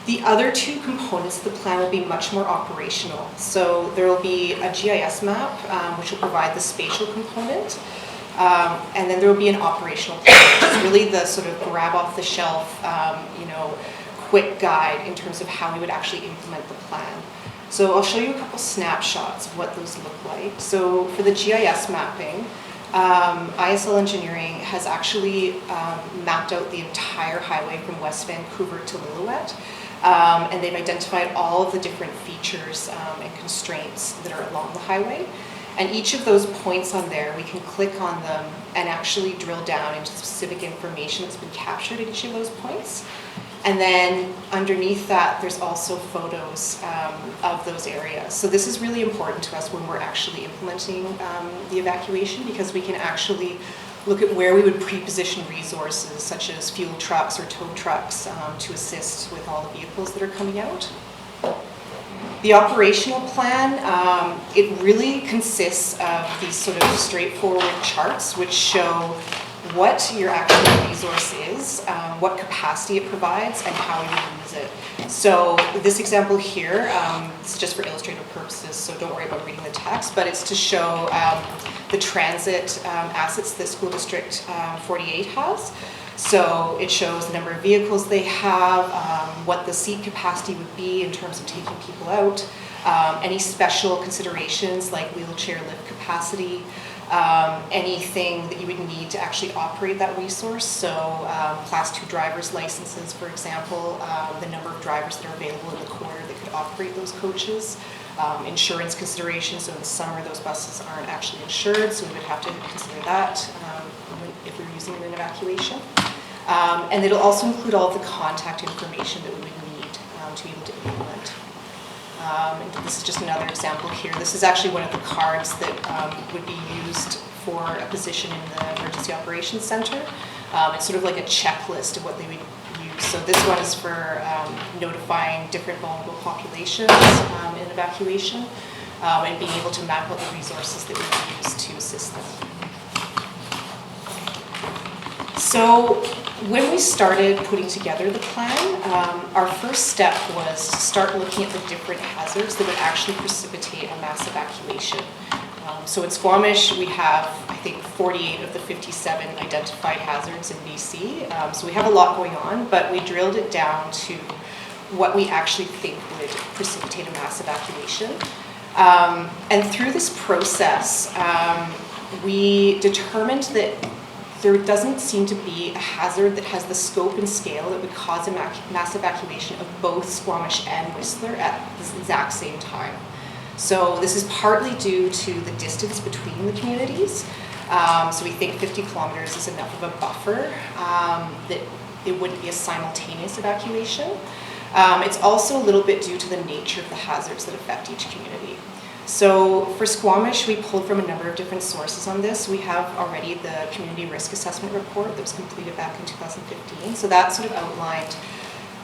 The other 2 components of the plan will be much more operational. So there will be a GIS map, which will provide the spatial component. And then there will be an operational plan, which is really the sort of grab off the shelf, quick guide in terms of how we would actually implement the plan. So I'll show you a couple snapshots of what those look like. So for the GIS mapping, ISL Engineering has actually mapped out the entire highway from West Vancouver to Lillooet. And they've identified all of the different features and constraints that are along the highway. And each of those points on there, we can click on them and actually drill down into specific information that's been captured at each of those points. And then underneath that, there's also photos of those areas. So this is really important to us when we're actually implementing the evacuation, because we can actually look at where we would pre-position resources, such as fuel trucks or tow trucks, to assist with all the vehicles that are coming out. The operational plan, it really consists of these sort of straightforward charts which show what your actual resource is, what capacity it provides, and how you would use it. So this example here, it's just for illustrative purposes, so don't worry about reading the text, but it's to show the transit assets that School District 48 has. So it shows the number of vehicles they have, what the seat capacity would be in terms of taking people out, any special considerations like wheelchair lift capacity, anything that you would need to actually operate that resource. So Class 2 driver's licenses, for example, the number of drivers that are available in the quarter that could operate those coaches. Insurance considerations, so in the summer those buses aren't actually insured, so we would have to consider that if we were using it in evacuation. And it'll also include all of the contact information that we would need to be able to implement. And this is just another example here. This is actually one of the cards that would be used for a position in the Emergency Operations Center. It's sort of like a checklist of what they would use. So this one is for notifying different vulnerable populations in evacuation, and being able to map out the resources that we would use to assist them. So when we started putting together the plan, our first step was to start looking at the different hazards that would actually precipitate a mass evacuation. So in Squamish, we have, I think, 48 of the 57 identified hazards in BC. So we have a lot going on, but we drilled it down to what we actually think would precipitate a mass evacuation. And through this process, we determined that there doesn't seem to be a hazard that has the scope and scale that would cause a mass evacuation of both Squamish and Whistler at the exact same time. So this is partly due to the distance between the communities. So we think 50 kilometers is enough of a buffer that it wouldn't be a simultaneous evacuation. It's also a little bit due to the nature of the hazards that affect each community. So for Squamish, we pulled from a number of different sources on this. We have already the community risk assessment report that was completed back in 2015. So that sort of outlined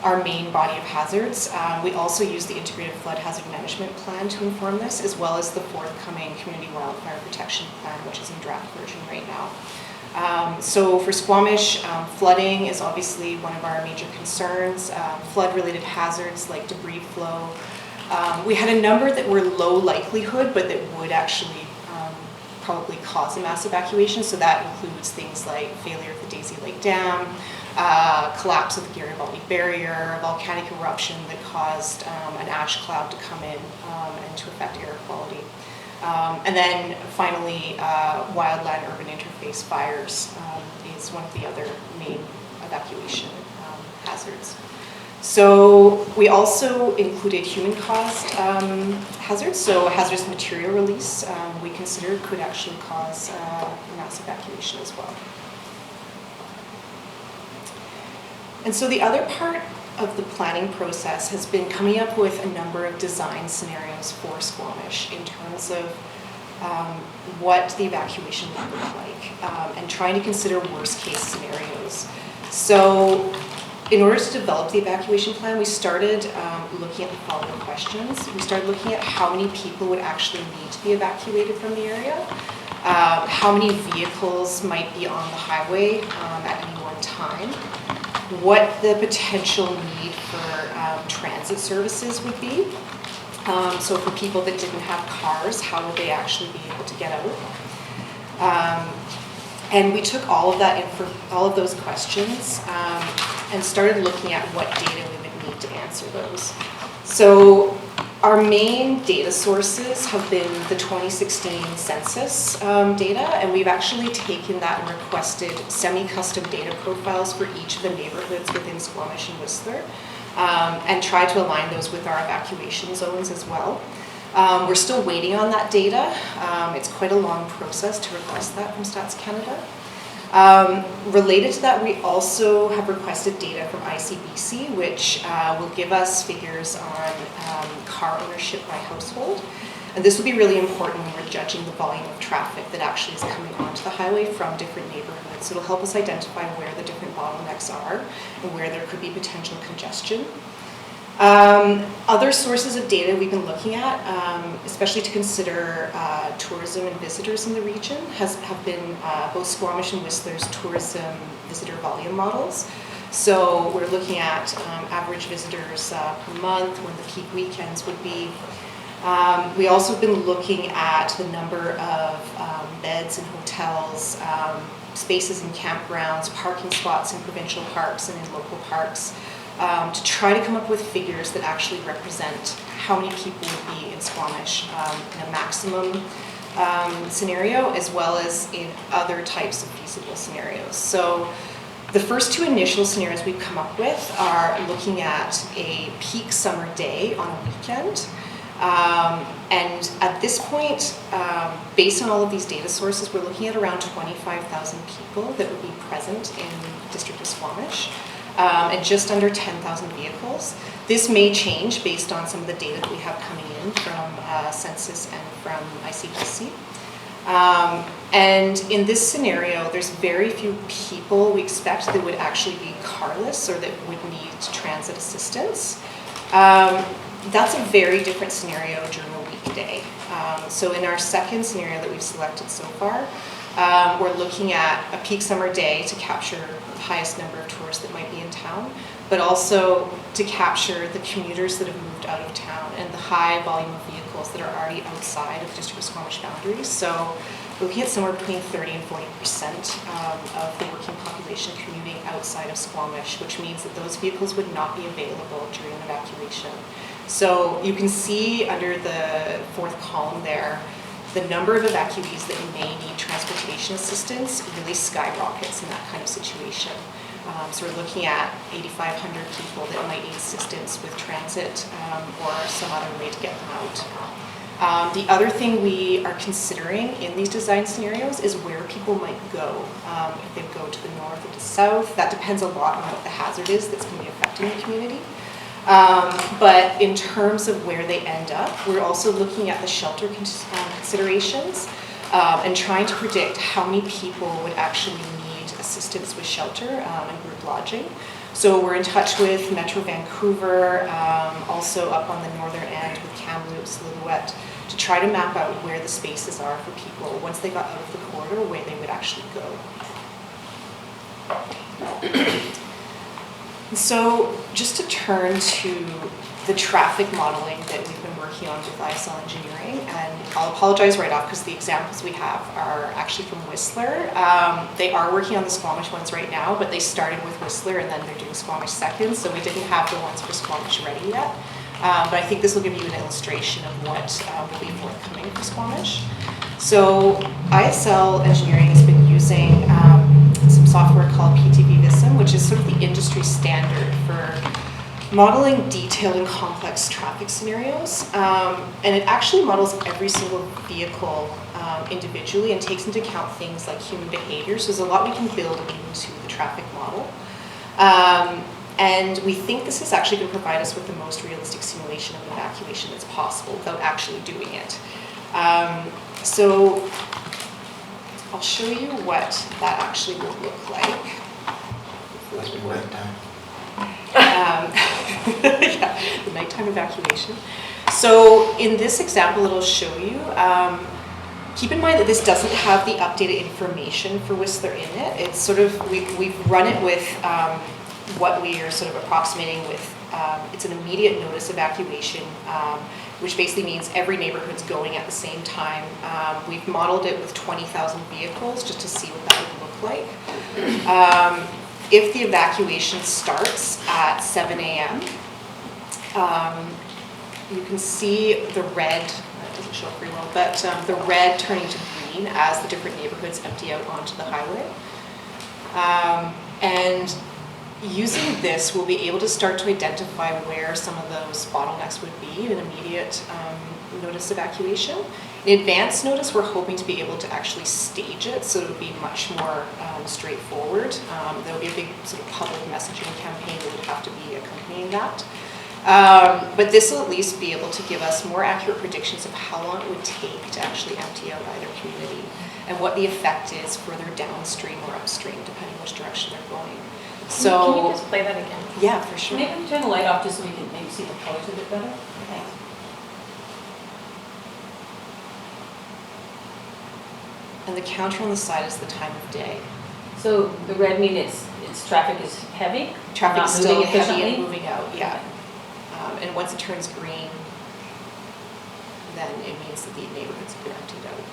our main body of hazards. We also use the Integrated Flood Hazard Management Plan to inform this, as well as the forthcoming Community Wildfire Protection Plan, which is in draft version right now. So for Squamish, flooding is obviously one of our major concerns. Flood-related hazards like debris flow. We had a number that were low likelihood, but that would actually probably cause a mass evacuation. So that includes things like failure of the Daisy Lake Dam, collapse of the Garibaldi Barrier, volcanic eruption that caused an ash cloud to come in and to affect air quality. And then finally, wildland urban interface fires is one of the other main evacuation hazards. So we also included human-caused hazards. So hazardous material release we consider could actually cause mass evacuation as well. And so the other part of the planning process has been coming up with a number of design scenarios for Squamish in terms of what the evacuation would look like and trying to consider worst case scenarios. So in order to develop the evacuation plan, we started looking at the following questions. We started looking at how many people would actually need to be evacuated from the area, how many vehicles might be on the highway at any one time, what the potential need for transit services would be. So for people that didn't have cars, how would they actually be able to get out? And we took all of those questions and started looking at what data we would need to answer those. So our main data sources have been the 2016 census data, and we've actually taken that and requested semi-custom data profiles for each of the neighborhoods within Squamish and Whistler, and tried to align those with our evacuation zones as well. We're still waiting on that data. It's quite a long process to request that from Stats Canada. Related to that, we also have requested data from ICBC, which will give us figures on car ownership by household. And this will be really important when we're judging the volume of traffic that actually is coming onto the highway from different neighborhoods. It'll help us identify where the different bottlenecks are and where there could be potential congestion. Other sources of data we've been looking at, especially to consider tourism and visitors in the region, have been both Squamish and Whistler's tourism visitor volume models. So we're looking at average visitors per month, when the peak weekends would be. We also have been looking at the number of beds in hotels, spaces in campgrounds, parking spots in provincial parks and in local parks, to try to come up with figures that actually represent how many people would be in Squamish in a maximum scenario, as well as in other types of feasible scenarios. So the first two initial scenarios we've come up with are looking at a peak summer day on a weekend. And at this point, based on all of these data sources, we're looking at around 25,000 people that would be present in the District of Squamish, and just under 10,000 vehicles. This may change based on some of the data that we have coming in from Census and from ICBC. And in this scenario, there's very few people we expect that would actually be carless or that would need transit assistance. That's a very different scenario during a weekday. So in our second scenario that we've selected so far, we're looking at a peak summer day to capture the highest number of tourists that might be in town, but also to capture the commuters that have moved out of town and the high volume of vehicles that are already outside of District of Squamish boundaries. So we're looking at somewhere between 30 and 40% of the working population commuting outside of Squamish, which means that those vehicles would not be available during an evacuation. So you can see under the fourth column there, the number of evacuees that may need transportation assistance really skyrockets in that kind of situation. So we're looking at 8,500 people that might need assistance with transit or some other way to get them out. The other thing we are considering in these design scenarios is where people might go. If they go to the north or the south, that depends a lot on what the hazard is that's going to be affecting the community. But in terms of where they end up, we're also looking at the shelter considerations and trying to predict how many people would actually need assistance with shelter and group lodging. So we're in touch with Metro Vancouver, also up on the northern end with Kamloops, Lillooet, to try to map out where the spaces are for people once they got out of the corridor, where they would actually go. So just to turn to the traffic modeling that we've been working on with ISL Engineering, and I'll apologize right off because the examples we have are actually from Whistler. They are working on the Squamish ones right now, but they started with Whistler and then they're doing Squamish second, so we didn't have the ones for Squamish ready yet. But I think this will give you an illustration of what will be forthcoming for Squamish. So ISL Engineering has been using some software called PTV-VISM, which is sort of the industry standard for modeling detailed and complex traffic scenarios. And it actually models every single vehicle individually and takes into account things like human behavior. So there's a lot we can build into the traffic model. And we think this is actually going to provide us with the most realistic simulation of evacuation that's possible without actually doing it. So I'll show you what that actually will look like. Must be nighttime. Yeah, the nighttime evacuation. So in this example, it'll show you, keep in mind that this doesn't have the updated information for Whistler in it. It's sort of, we've run it with what we are sort of approximating with, it's an immediate notice evacuation, which basically means every neighborhood's going at the same time. We've modeled it with 20,000 vehicles just to see what that would look like. If the evacuation starts at 7 a.m., you can see the red, that doesn't show up very well, but the red turning to green as the different neighborhoods empty out onto the highway. And using this, we'll be able to start to identify where some of those bottlenecks would be in immediate notice evacuation. In advance notice, we're hoping to be able to actually stage it, so it'll be much more straightforward. There'll be a big sort of public messaging campaign that would have to be accompanying that. But this will at least be able to give us more accurate predictions of how long it would take to actually empty out either community and what the effect is further downstream or upstream, depending which direction they're going. So, can you just play that again? Yeah, for sure. Maybe turn the light off just so we can maybe see the colors a bit better. Thanks. And the counter on the side is the time of day. So the red means it's traffic is heavy? Traffic not is still moving heavy efficiently? and moving out, yeah. And once it turns green, then it means that the neighborhoods have been emptied out.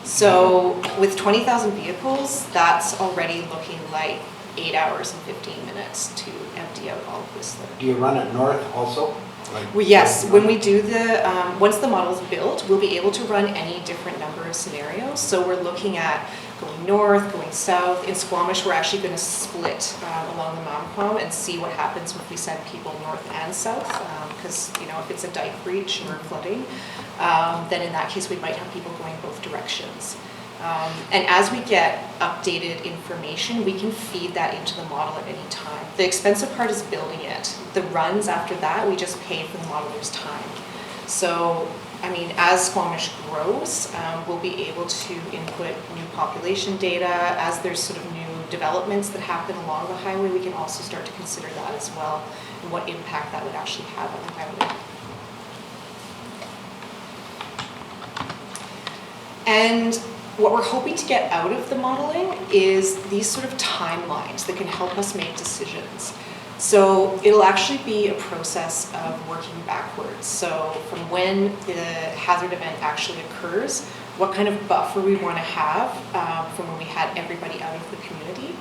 So with 20,000 vehicles, that's already looking like 8 hours and 15 minutes to empty out all of Whistler. Do you run it north also? Like, Well, yes, when we do the, once the model is built, we'll be able to run any different number of scenarios. So we're looking at going north, going south. In Squamish, we're actually going to split along the Mampom and see what happens if we send people north and south. Because, you know, if it's a dike breach or flooding, then in that case, we might have people going both directions. And as we get updated information, we can feed that into the model at any time. The expensive part is building it. The runs after that, we just pay for the modeler's time. So, I mean, as Squamish grows, we'll be able to input new population data. As there's sort of new developments that happen along the highway, we can also start to consider that as well, and what impact that would actually have on the highway. And what we're hoping to get out of the modeling is these sort of timelines that can help us make decisions. So it'll actually be a process of working backwards. So from when the hazard event actually occurs, what kind of buffer we want to have from when we had everybody out of the community.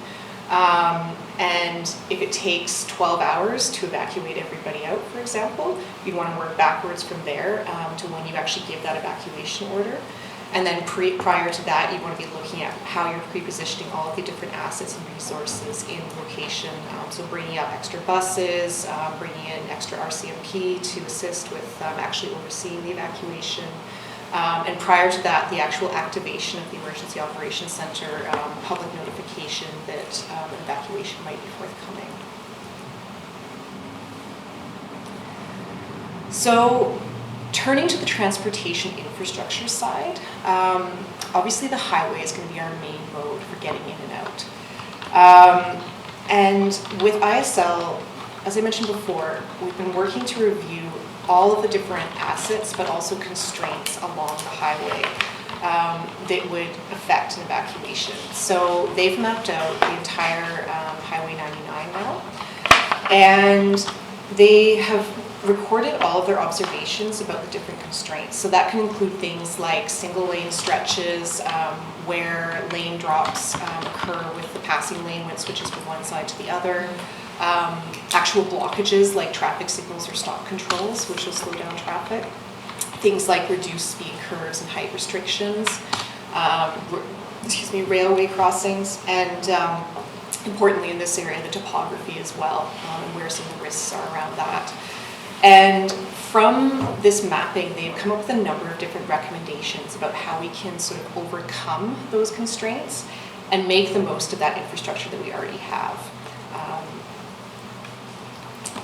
And if it takes 12 hours to evacuate everybody out, for example, you'd want to work backwards from there to when you actually give that evacuation order. And then prior to that, you want to be looking at how you're pre-positioning all of the different assets and resources in location. So bringing out extra buses, bringing in extra RCMP to assist with actually overseeing the evacuation. And prior to that, the actual activation of the Emergency Operations Center, public notification that an evacuation might be forthcoming. So, turning to the transportation infrastructure side, obviously the highway is going to be our main mode for getting in and out. And with ISL, as I mentioned before, we've been working to review all of the different assets, but also constraints along the highway that would affect an evacuation. So they've mapped out the entire Highway 99 now, and they have recorded all of their observations about the different constraints. So that can include things like single lane stretches, where lane drops occur with the passing lane when it switches from one side to the other. actual blockages like traffic signals or stop controls, which will slow down traffic. Things like reduced speed curves and height restrictions, railway crossings, and importantly in this area, the topography as well, and where some of the risks are around that. And from this mapping, they've come up with a number of different recommendations about how we can sort of overcome those constraints and make the most of that infrastructure that we already have.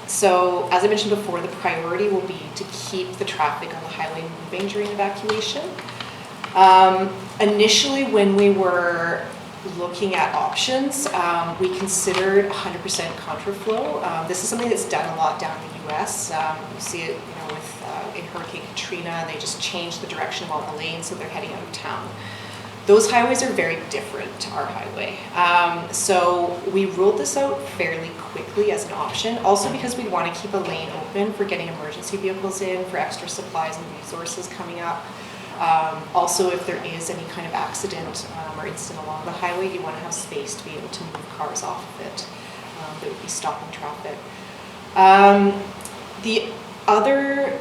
So, as I mentioned before, the priority will be to keep the traffic on the highway moving during evacuation. Initially, when we were looking at options, we considered 100% contraflow. This is something that's done a lot down in the US. You see it, with in Hurricane Katrina, they just changed the direction of all the lanes, so they're heading out of town. Those highways are very different to our highway. So we ruled this out fairly quickly as an option, also because we want to keep a lane open for getting emergency vehicles in, for extra supplies and resources coming up. Also, if there is any kind of accident or incident along the highway, you want to have space to be able to move cars off of it that would be stopping traffic. The other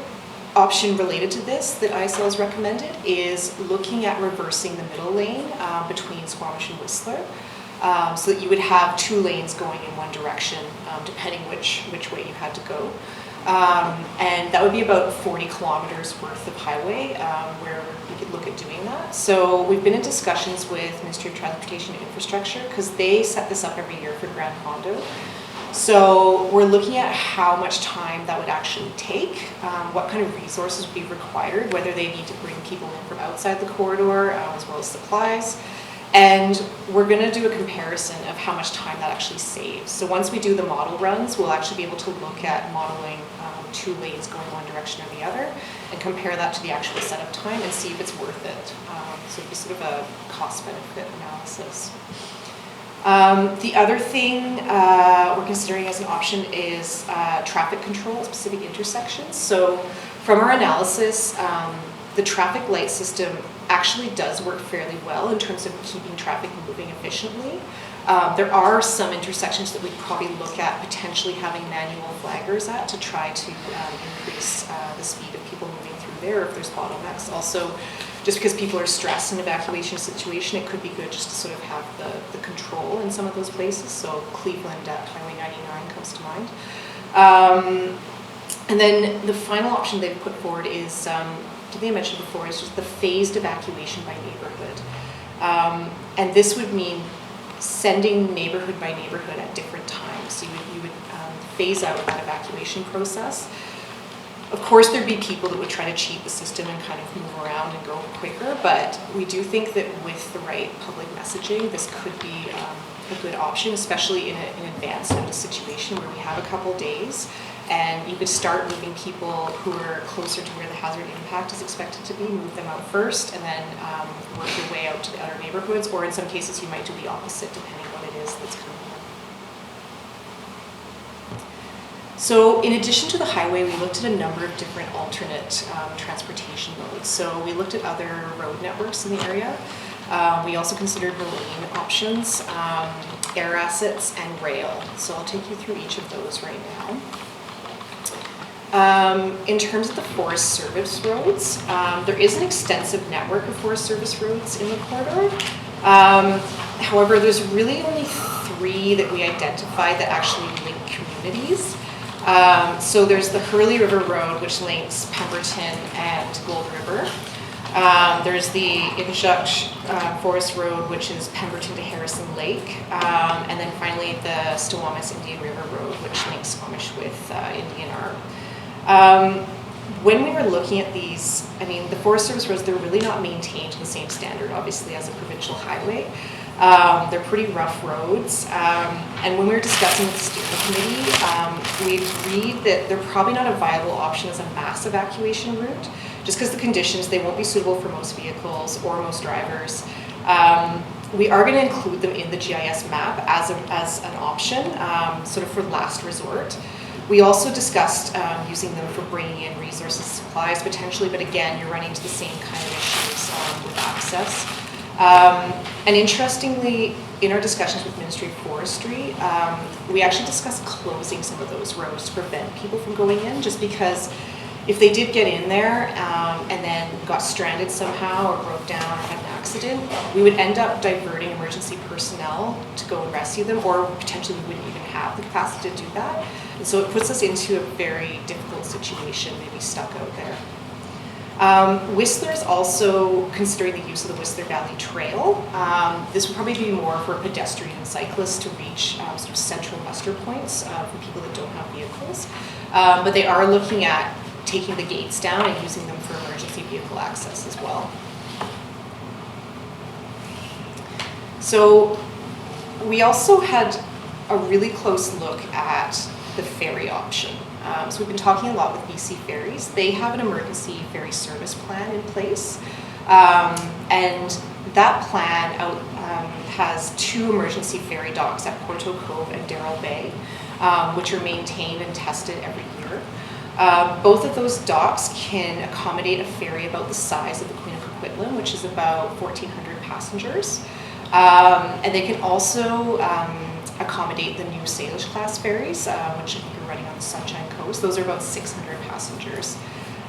option related to this that ISL has recommended is looking at reversing the middle lane between Squamish and Whistler, so that you would have 2 lanes going in one direction, depending which way you had to go. And that would be about 40 kilometers worth of highway where we could look at doing that. So we've been in discussions with Ministry of Transportation and Infrastructure because they set this up every year for Grand Hondo. So we're looking at how much time that would actually take, what kind of resources would be required, whether they need to bring people in from outside the corridor as well as supplies. And we're going to do a comparison of how much time that actually saves. So once we do the model runs, we'll actually be able to look at modeling 2 lanes going one direction or the other and compare that to the actual setup time and see if it's worth it. So it'd be sort of a cost-benefit analysis. The other thing we're considering as an option is traffic control at specific intersections. So from our analysis, the traffic light system actually does work fairly well in terms of keeping traffic moving efficiently. There are some intersections that we'd probably look at potentially having manual flaggers at to try to increase the speed of people moving through there if there's bottlenecks. Also, just because people are stressed in an evacuation situation, it could be good just to sort of have the control in some of those places. So Cleveland at Highway 99 comes to mind. And then the final option they've put forward is, something I mentioned before, is just the phased evacuation by neighborhood. And this would mean sending neighborhood by neighborhood at different times. So you would phase out that evacuation process. Of course, there'd be people that would try to cheat the system and kind of move around and go quicker, but we do think that with the right public messaging, this could be a good option, especially in advance of a situation where we have a couple days, and you could start moving people who are closer to where the hazard impact is expected to be, move them out first, and then work your way out to the other neighborhoods, or in some cases you might do the opposite depending on what it is that's coming up. So in addition to the highway, we looked at a number of different alternate transportation modes. So we looked at other road networks in the area. We also considered marine options, air assets, and rail. So I'll take you through each of those right now. In terms of the Forest Service roads, there is an extensive network of Forest Service roads in the corridor. However, there's really only 3 that we identified that actually link communities. So there's the Hurley River Road, which links Pemberton and Gold River. There's the Injunct Forest Road, which is Pemberton to Harrison Lake. And then finally the Squamish Indian River Road, which links Squamish with Indian Arm. When we were looking at these, I mean, the Forest Service roads, they're really not maintained to the same standard, obviously, as a provincial highway. They're pretty rough roads. And when we were discussing with the steering committee, we agreed that they're probably not a viable option as a mass evacuation route, just because the conditions, they won't be suitable for most vehicles or most drivers. We are going to include them in the GIS map as an option, sort of for last resort. We also discussed using them for bringing in resources, supplies potentially, but again, you're running into the same kind of issues with access. And interestingly, in our discussions with Ministry of Forestry, we actually discussed closing some of those roads to prevent people from going in, just because if they did get in there and then got stranded somehow or broke down or had an accident, we would end up diverting emergency personnel to go and rescue them, or potentially we wouldn't even have the capacity to do that. And so it puts us into a very difficult situation, maybe stuck out there. Whistler is also considering the use of the Whistler Valley Trail. This would probably be more for pedestrian and cyclists to reach sort of central muster points for people that don't have vehicles. But they are looking at taking the gates down and using them for emergency vehicle access as well. So we also had a really close look at the ferry option. So we've been talking a lot with BC Ferries. They have an emergency ferry service plan in place. And that plan has 2 emergency ferry docks at Porto Cove and Darrell Bay, which are maintained and tested every year. Both of those docks can accommodate a ferry about the size of the Queen of Coquitlam, which is about 1,400 passengers. And they can also accommodate the new Salish class ferries, which I think are running on the Sunshine Coast. Those are about 600 passengers.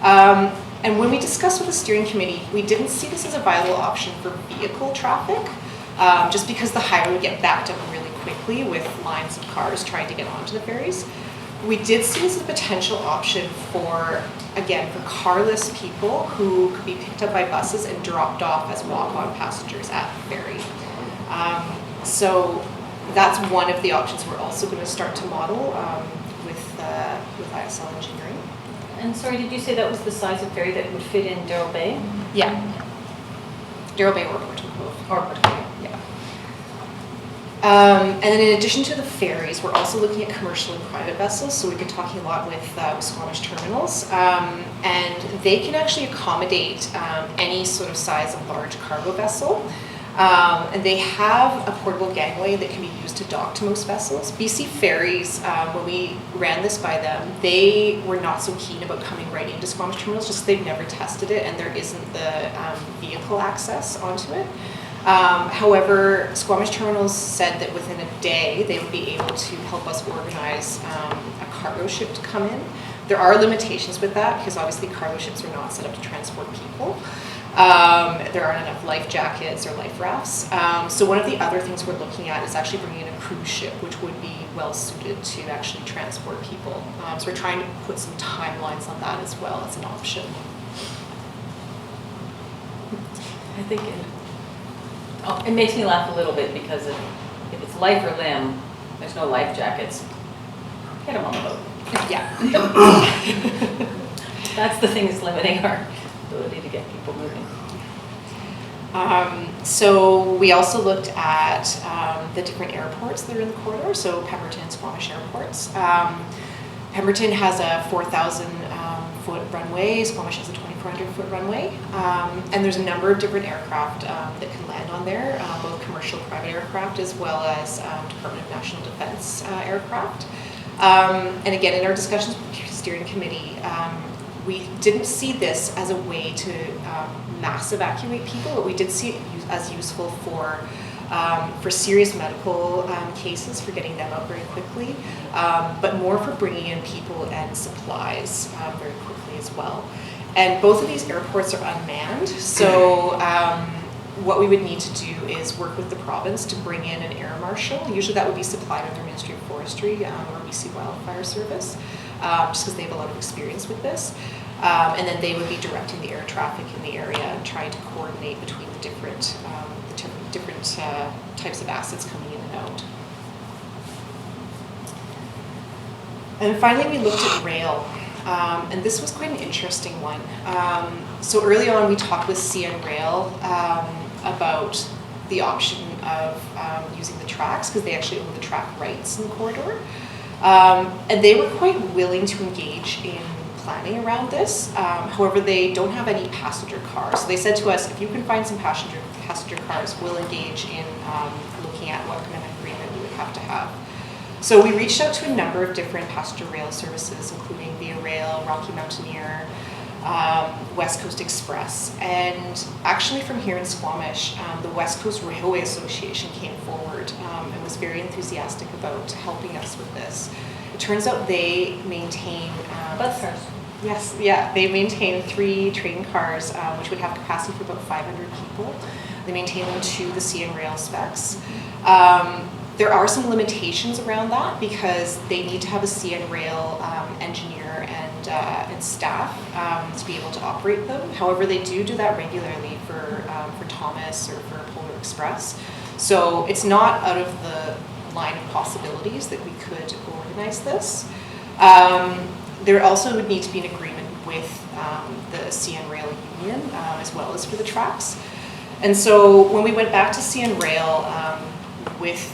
And when we discussed with the steering committee, we didn't see this as a viable option for vehicle traffic, just because the highway would get backed up really quickly with lines of cars trying to get onto the ferries. We did see this as a potential option for, again, for carless people who could be picked up by buses and dropped off as walk-on passengers at the ferry. So that's one of the options we're also going to start to model with ISL Engineering. And sorry, did you say that was the size of ferry that would fit in Darrell Bay? Yeah. Darrell Bay or Porto Cove. Or Porto Cove? Yeah. And then in addition to the ferries, we're also looking at commercial and private vessels. So we've been talking a lot with Squamish terminals. And they can actually accommodate any sort of size of large cargo vessel. And they have a portable gangway that can be used to dock to most vessels. BC Ferries, when we ran this by them, they were not so keen about coming right into Squamish terminals, just they've never tested it and there isn't the vehicle access onto it. However, Squamish terminals said that within a day they would be able to help us organize a cargo ship to come in. There are limitations with that because obviously cargo ships are not set up to transport people. There aren't enough life jackets or life rafts. So one of the other things we're looking at is actually bringing in a cruise ship, which would be well suited to actually transport people. So we're trying to put some timelines on that as well as an option. I think it makes me laugh a little bit because if it's life or limb, there's no life jackets. Get them on the boat. Yeah. That's the thing that's limiting our ability to get people moving. So we also looked at the different airports that are in the corridor, so Pemberton and Squamish airports. Pemberton has a 4,000 foot runway, Squamish has a 2,400 foot runway, and there's a number of different aircraft that can land on there, both commercial private aircraft as well as Department of National Defense aircraft. And again, in our discussions with the steering committee, we didn't see this as a way to mass evacuate people, but we did see it as useful for serious medical cases, for getting them out very quickly, but more for bringing in people and supplies very quickly as well. And both of these airports are unmanned, so what we would need to do is work with the province to bring in an air marshal. Usually that would be supplied under Ministry of Forestry or BC Wildfire Service, just because they have a lot of experience with this. And then they would be directing the air traffic in the area and trying to coordinate between the different types of assets coming in and out. And finally, we looked at rail. And this was quite an interesting one. So early on, we talked with CN Rail about the option of using the tracks, because they actually own the track rights in the corridor. And they were quite willing to engage in planning around this. However, they don't have any passenger cars. So they said to us, if you can find some passenger cars, we'll engage in looking at what kind of agreement we would have to have. So we reached out to a number of different passenger rail services, including Via Rail, Rocky Mountaineer, West Coast Express. And actually from here in Squamish, the West Coast Railway Association came forward and was very enthusiastic about helping us with this. It turns out they maintain... Bus cars. Yes, yeah, they maintain 3 train cars, which would have capacity for about 500 people. They maintain them to the CN Rail specs. There are some limitations around that because they need to have a CN Rail engineer and staff to be able to operate them. However, they do that regularly for Thomas or for Polar Express. So it's not out of the line of possibilities that we could organize this. There also would need to be an agreement with the CN Rail Union as well as for the tracks. And so when we went back to CN Rail with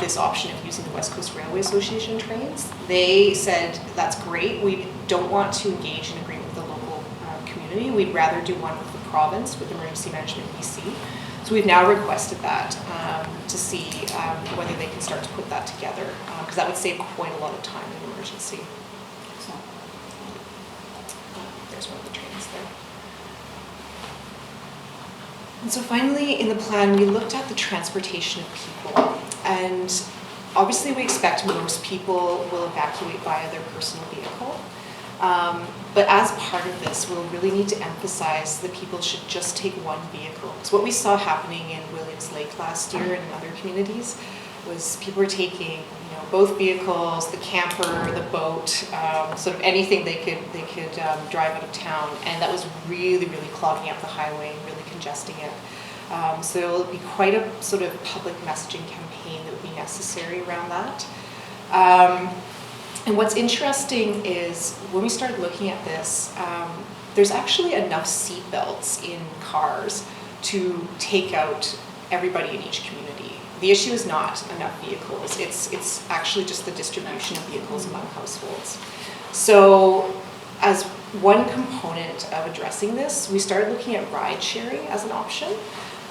this option of using the West Coast Railway Association trains, they said that's great. We don't want to engage in agreement with the local community. We'd rather do one with the province, with Emergency Management BC. So we've now requested that to see whether they can start to put that together, because that would save quite a lot of time in an emergency. So, there's one of the trains there. And so finally, in the plan, we looked at the transportation of people. And obviously, we expect most people will evacuate via their personal vehicle. But as part of this, we'll really need to emphasize that people should just take one vehicle. Because what we saw happening in Williams Lake last year and in other communities was people were taking, both vehicles, the camper, the boat, sort of anything they could drive out of town, and that was really, really clogging up the highway and really congesting it. So there will be quite a sort of public messaging campaign that would be necessary around that. And what's interesting is when we started looking at this, there's actually enough seat belts in cars to take out everybody in each community. The issue is not enough vehicles, it's actually just the distribution of vehicles among households. So as one component of addressing this, we started looking at ride sharing as an option.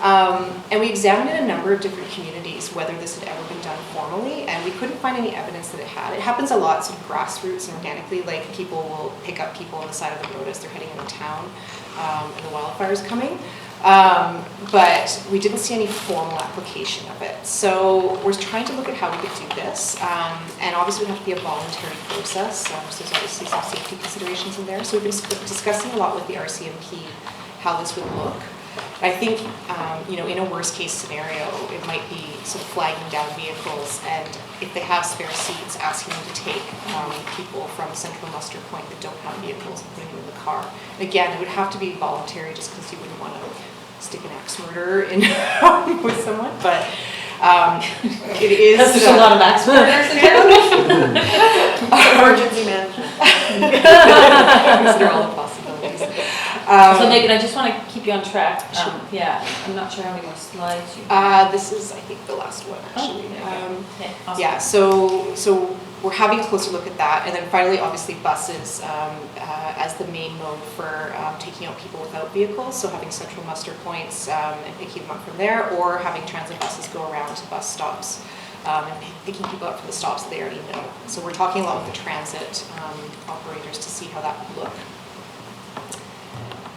And we examined in a number of different communities whether this had ever been done formally, and we couldn't find any evidence that it had. It happens a lot sort of grassroots and organically, like people will pick up people on the side of the road as they're heading into town and the wildfire's coming. But we didn't see any formal application of it. So we're trying to look at how we could do this. And obviously it would have to be a voluntary process, so there's obviously some safety considerations in there. So we've been discussing a lot with the RCMP how this would look. I think, in a worst case scenario, it might be sort of flagging down vehicles, and if they have spare seats, asking them to take people from a central muster point that don't have vehicles and putting them in the car. And again, it would have to be voluntary just because you wouldn't want to stick an axe murderer in with someone, but it is... There's a lot of axe murderers in town. Emergency management. Consider all the possibilities. So Megan, I just want to keep you on track. Sure. Yeah, I'm not sure how many more slides you have. This is, I think, the last one, actually. Okay, awesome. Yeah, so we're having a closer look at that. And then finally, obviously, buses as the main mode for taking out people without vehicles. So having central muster points and picking them up from there, or having transit buses go around to bus stops and picking people up from the stops that they already know. So we're talking a lot with the transit operators to see how that would look.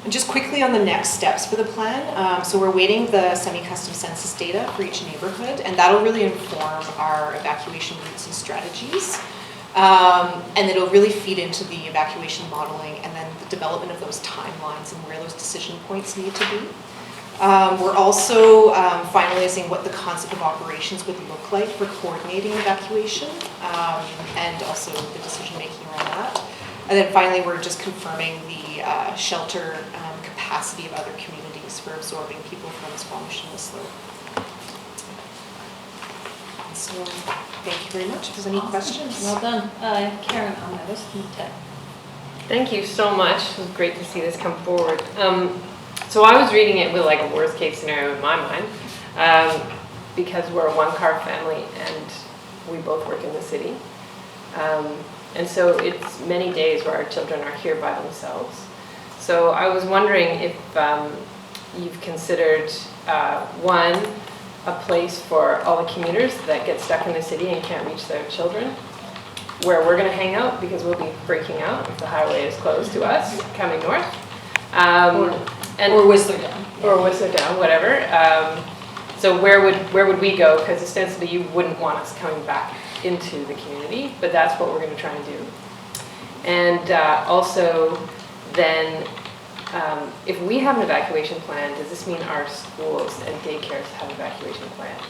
And just quickly on the next steps for the plan. So we're waiting the semi-custom census data for each neighborhood, and that'll really inform our evacuation routes and strategies. And it'll really feed into the evacuation modeling and then the development of those timelines and where those decision points need to be. We're also finalizing what the concept of operations would look like for coordinating evacuation and also the decision making around that. And then finally, we're just confirming the shelter capacity of other communities for absorbing people from Squamish and Whistler. So, thank you very much. If there's any questions. Well done. Karen on my list, Tech. Thank you so much. It was great to see this come forward. So I was reading it with like a worst case scenario in my mind because we're a one-car family and we both work in the city. And so it's many days where our children are here by themselves. So I was wondering if you've considered, one, a place for all the commuters that get stuck in the city and can't reach their children, where we're gonna hang out because we'll be breaking out if the highway is closed to us coming north. Or Whistler Down. Or Whistler Down, whatever. So where would we go? Because ostensibly you wouldn't want us coming back into the community, but that's what we're gonna try and do. And also then, if we have an evacuation plan, does this mean our schools and daycares have evacuation plans?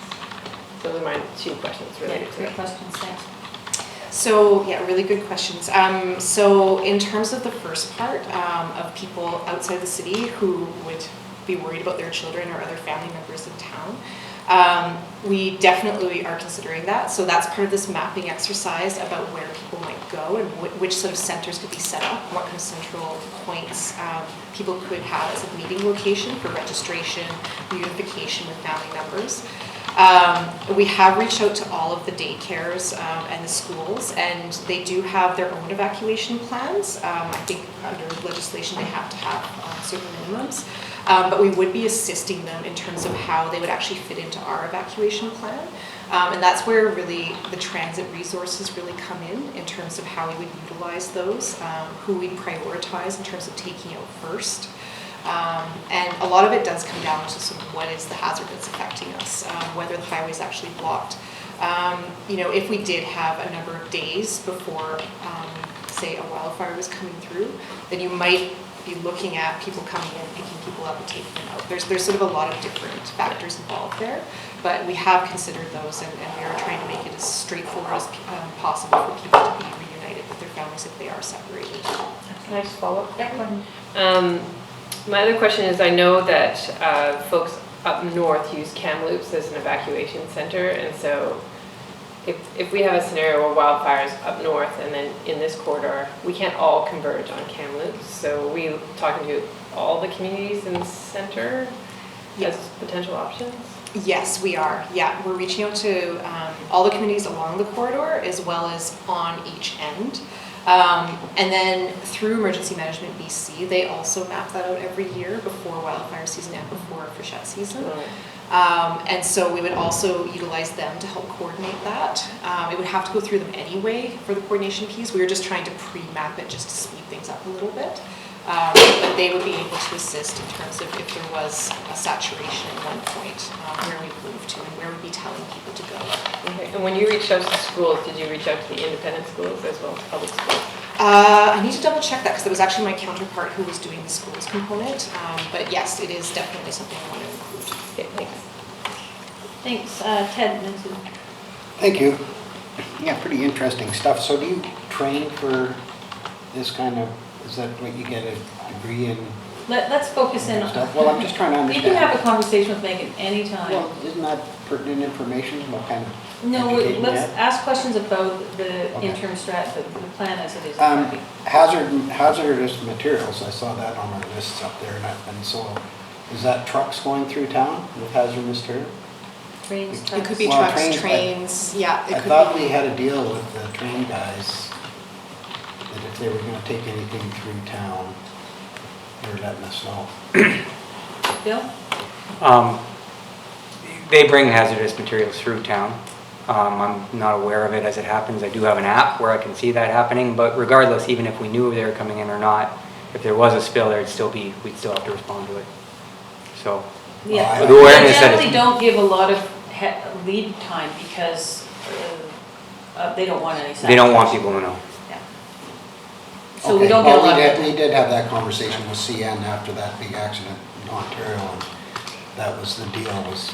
Those are my 2 questions related to Great it. questions, thanks. So, yeah, really good questions. So in terms of the first part of people outside the city who would be worried about their children or other family members in town, we definitely are considering that. So that's part of this mapping exercise about where people might go and which sort of centers could be set up, what kind of central points people could have as a meeting location for registration, reunification with family members. We have reached out to all of the daycares and the schools, and they do have their own evacuation plans. I think under legislation they have to have certain minimums, but we would be assisting them in terms of how they would actually fit into our evacuation plan. And that's where really the transit resources really come in terms of how we would utilize those, who we prioritize in terms of taking out first. And a lot of it does come down to sort of what is the hazard that's affecting us, whether the highway is actually blocked. You know, if we did have a number of days before, say, a wildfire was coming through, then you might be looking at people coming in, picking people up and taking them out. There's sort of a lot of different factors involved there, but we have considered those, and we are trying to make it as straightforward as possible for people to be reunited with their families if they are separated. Can I just follow up? Yeah, go ahead. My other question is, I know that folks up north use Kamloops as an evacuation center, and so if we have a scenario where wildfires up north and then in this corridor, we can't all converge on Kamloops. So we talking to all the communities in the center as potential options? Yes, we are. Yeah, we're reaching out to all the communities along the corridor as well as on each end. And then through Emergency Management BC, they also map that out every year before wildfire season and before freshet season. And so we would also utilize them to help coordinate that. It would have to go through them anyway for the coordination piece. We were just trying to pre-map it just to speed things up a little bit. But they would be able to assist in terms of if there was a saturation at one point, where we'd move to and where we'd be telling people to go. Okay. And when you reached out to schools, did you reach out to the independent schools as well as public schools? I need to double check that because it was actually my counterpart who was doing the schools component. But yes, it is definitely something I want to include. Okay, thanks. Thanks, Ted. Nancy. Thank you. Yeah, pretty interesting stuff. So do you train for this kind of, is that what you get a degree in? Let's focus in on. Stuff? Well, I'm just trying to You understand. can have a conversation with Megan anytime. Well, isn't that pertinent information? What kind of No, education you let's have? ask questions about the Okay. interim strat, the plan as it is. Hazardous materials, I saw that on our lists up there, and so, is that trucks going through town with hazardous material? Trains, It could be Well, trucks, trains, trains, yeah. It I could thought be. we had a deal with the train guys, that if they were gonna take anything through town, they were letting us know. Bill? They bring hazardous materials through town. I'm not aware of it as it happens. I do have an app where I can see that happening, but regardless, even if we knew they were coming in or not, if there was a spill, we'd still have to respond to it. So, Yeah. Well, the awareness They that generally it's, don't give a lot of lead time because they don't want any. they don't want people to know. Yeah. So we Okay, don't get a well, lot of. we did have that conversation with CN after that big accident in Ontario, and that was the deal, was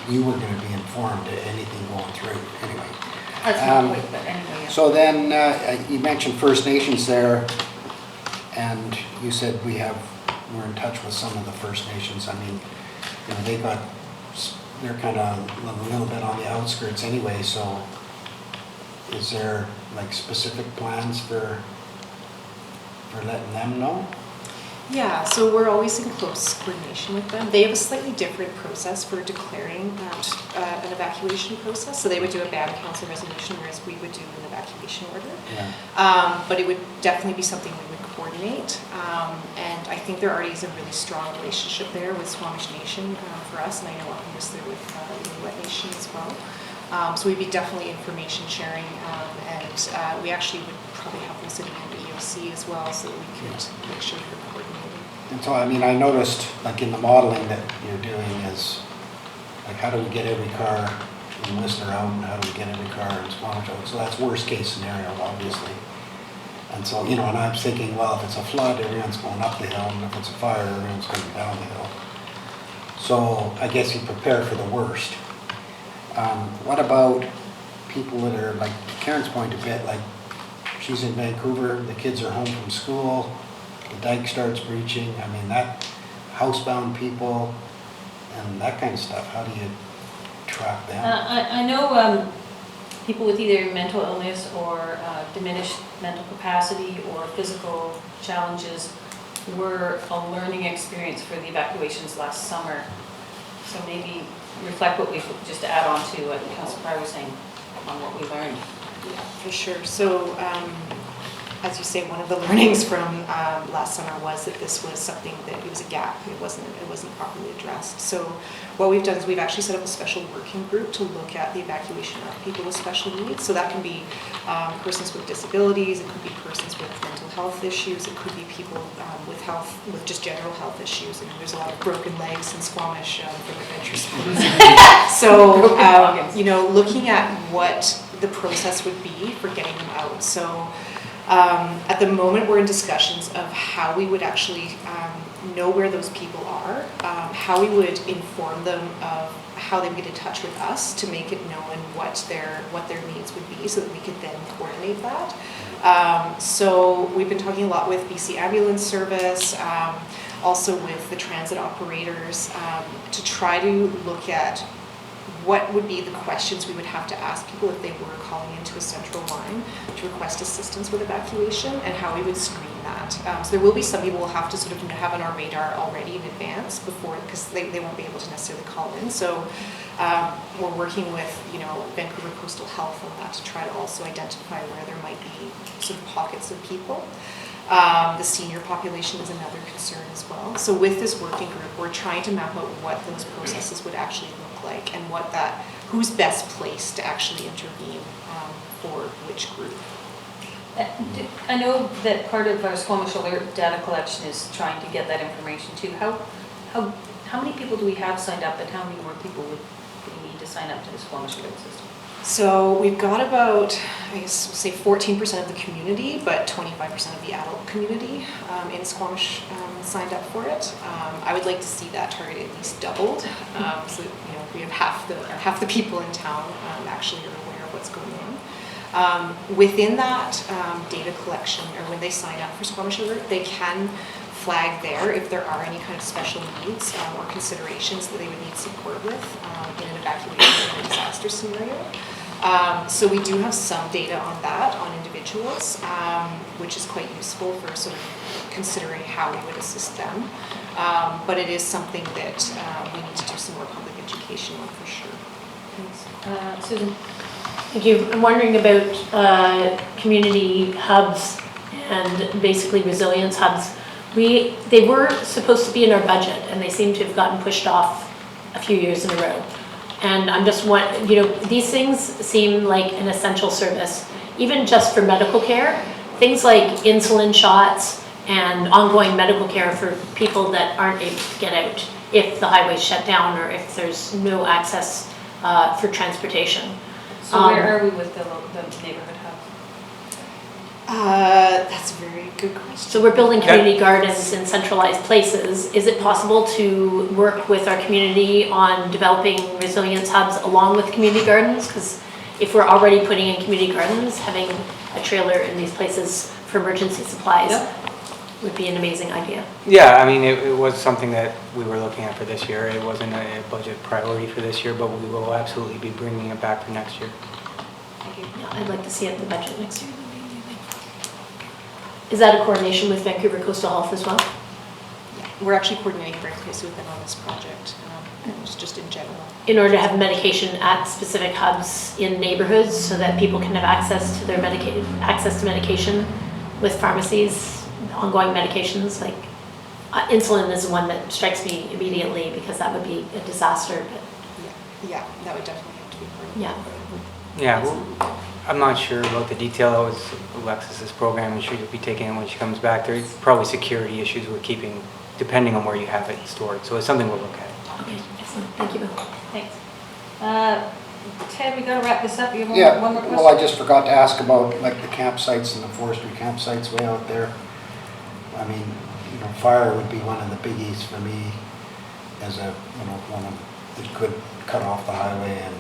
you were gonna be informed of anything going through, anyway. That's not quick, but anyway, yeah. So then, you mentioned First Nations there, and you said we're in touch with some of the First Nations. I mean, you know, they're kind of a little bit on the outskirts anyway, so is there like specific plans for letting them know? Yeah, so we're always in close coordination with them. They have a slightly different process for declaring an evacuation process. So they would do a band council resolution, whereas we would do an evacuation order. Yeah. But it would definitely be something we would coordinate. And I think there already is a really strong relationship there with Squamish Nation for us, and I know up in Whistler with the Inuit Nation as well. So we'd be definitely information sharing, and we actually would probably have them sitting in the EOC as well, so that we could make sure we're coordinated. And so, I mean, I noticed, like in the modeling that you're doing is, like, how do we get every car in Whistler out, and how do we get every car in Squamish out? So that's worst case scenario, obviously. And so, you know, and I'm thinking, well, if it's a flood, everyone's going up the hill, and if it's a fire, everyone's going down the hill. So I guess you prepare for the worst. What about people that are, like, to Karen's point a bit, like, she's in Vancouver, the kids are home from school, the dike starts breaching, I mean, that housebound people and that kind of stuff, how do you track them? I know people with either mental illness or diminished mental capacity or physical challenges were a learning experience for the evacuations last summer. So maybe reflect what we, just to add on to what Councillor Pryor was saying on what we learned. Yeah, for sure. So, as you say, one of the learnings from last summer was that this was something that it was a gap. It wasn't properly addressed. So, what we've done is we've actually set up a special working group to look at the evacuation of people with special needs. So that can be persons with disabilities. It could be persons with mental health issues. It could be people with just general health issues. And there's a lot of broken legs in Squamish from adventure sports. So, you know, looking at what the process would be for getting them out. So. At the moment, we're in discussions of how we would actually know where those people are, how we would inform them of how they would get in touch with us to make it known what their needs would be, so that we could then coordinate that. So we've been talking a lot with BC Ambulance Service, also with the transit operators, to try to look at what would be the questions we would have to ask people if they were calling into a central line to request assistance with evacuation, and how we would screen that. So there will be some people we'll have to sort of have on our radar already in advance before, because they won't be able to necessarily call in. So we're working with, you know, Vancouver Coastal Health on that to try to also identify where there might be sort of pockets of people. The senior population is another concern as well. So with this working group, we're trying to map out what those processes would actually look like, and who's best placed to actually intervene for which group. I know that part of our Squamish Alert data collection is trying to get that information too. How many people do we have signed up, and how many more people would we need to sign up to the Squamish Alert system? So we've got about, I guess we'll say 14% of the community, but 25% of the adult community in Squamish signed up for it. I would like to see that target at least doubled. So, you know, we have half the people in town actually are aware of what's going on. Within that data collection, or when they sign up for Squamish Alert, they can flag there if there are any kind of special needs or considerations that they would need support with in an evacuation or disaster scenario. So we do have some data on that, on individuals, which is quite useful for sort of considering how we would assist them. But it is something that we need to do some more public education on for sure. Thanks. Susan? Thank you. I'm wondering about community hubs and basically resilience hubs. They were supposed to be in our budget, and they seem to have gotten pushed off a few years in a row. And I'm just you know, these things seem like an essential service, even just for medical care. Things like insulin shots and ongoing medical care for people that aren't able to get out if the highway's shut down or if there's no access for transportation. So where are we with the neighborhood hub? That's a very good question. So we're building community gardens in centralized places. Is it possible to work with our community on developing resilience hubs along with community gardens? Because if we're already putting in community gardens, having a trailer in these places for emergency supplies would be an amazing idea. Yeah, I mean, it was something that we were looking at for this year. It wasn't a budget priority for this year, but we will absolutely be bringing it back for next year. Thank you. Yeah, I'd like to see it in the budget next year. Is that a coordination with Vancouver Coastal Health as well? Yeah, we're actually coordinating very closely with them on this project, and just in general. In order to have medication at specific hubs in neighborhoods so that people can have access to their medication with pharmacies, ongoing medications, like insulin is one that strikes me immediately because that would be a disaster. But yeah, that would definitely have to Yeah. Yeah, well, I'm not sure about the detail. That was Alexis's program, and she'll be taking it when she comes back. There's probably security issues with keeping, depending on where you have it stored. So it's something we'll look at. Okay, excellent. Thank you, Bill. Thanks. Ted, we gotta wrap this up. You have Yeah, one more question? well, I just forgot to ask about like the campsites and the forestry campsites way out there. I mean, fire would be one of the biggies for me as a, one of, that could cut off the highway and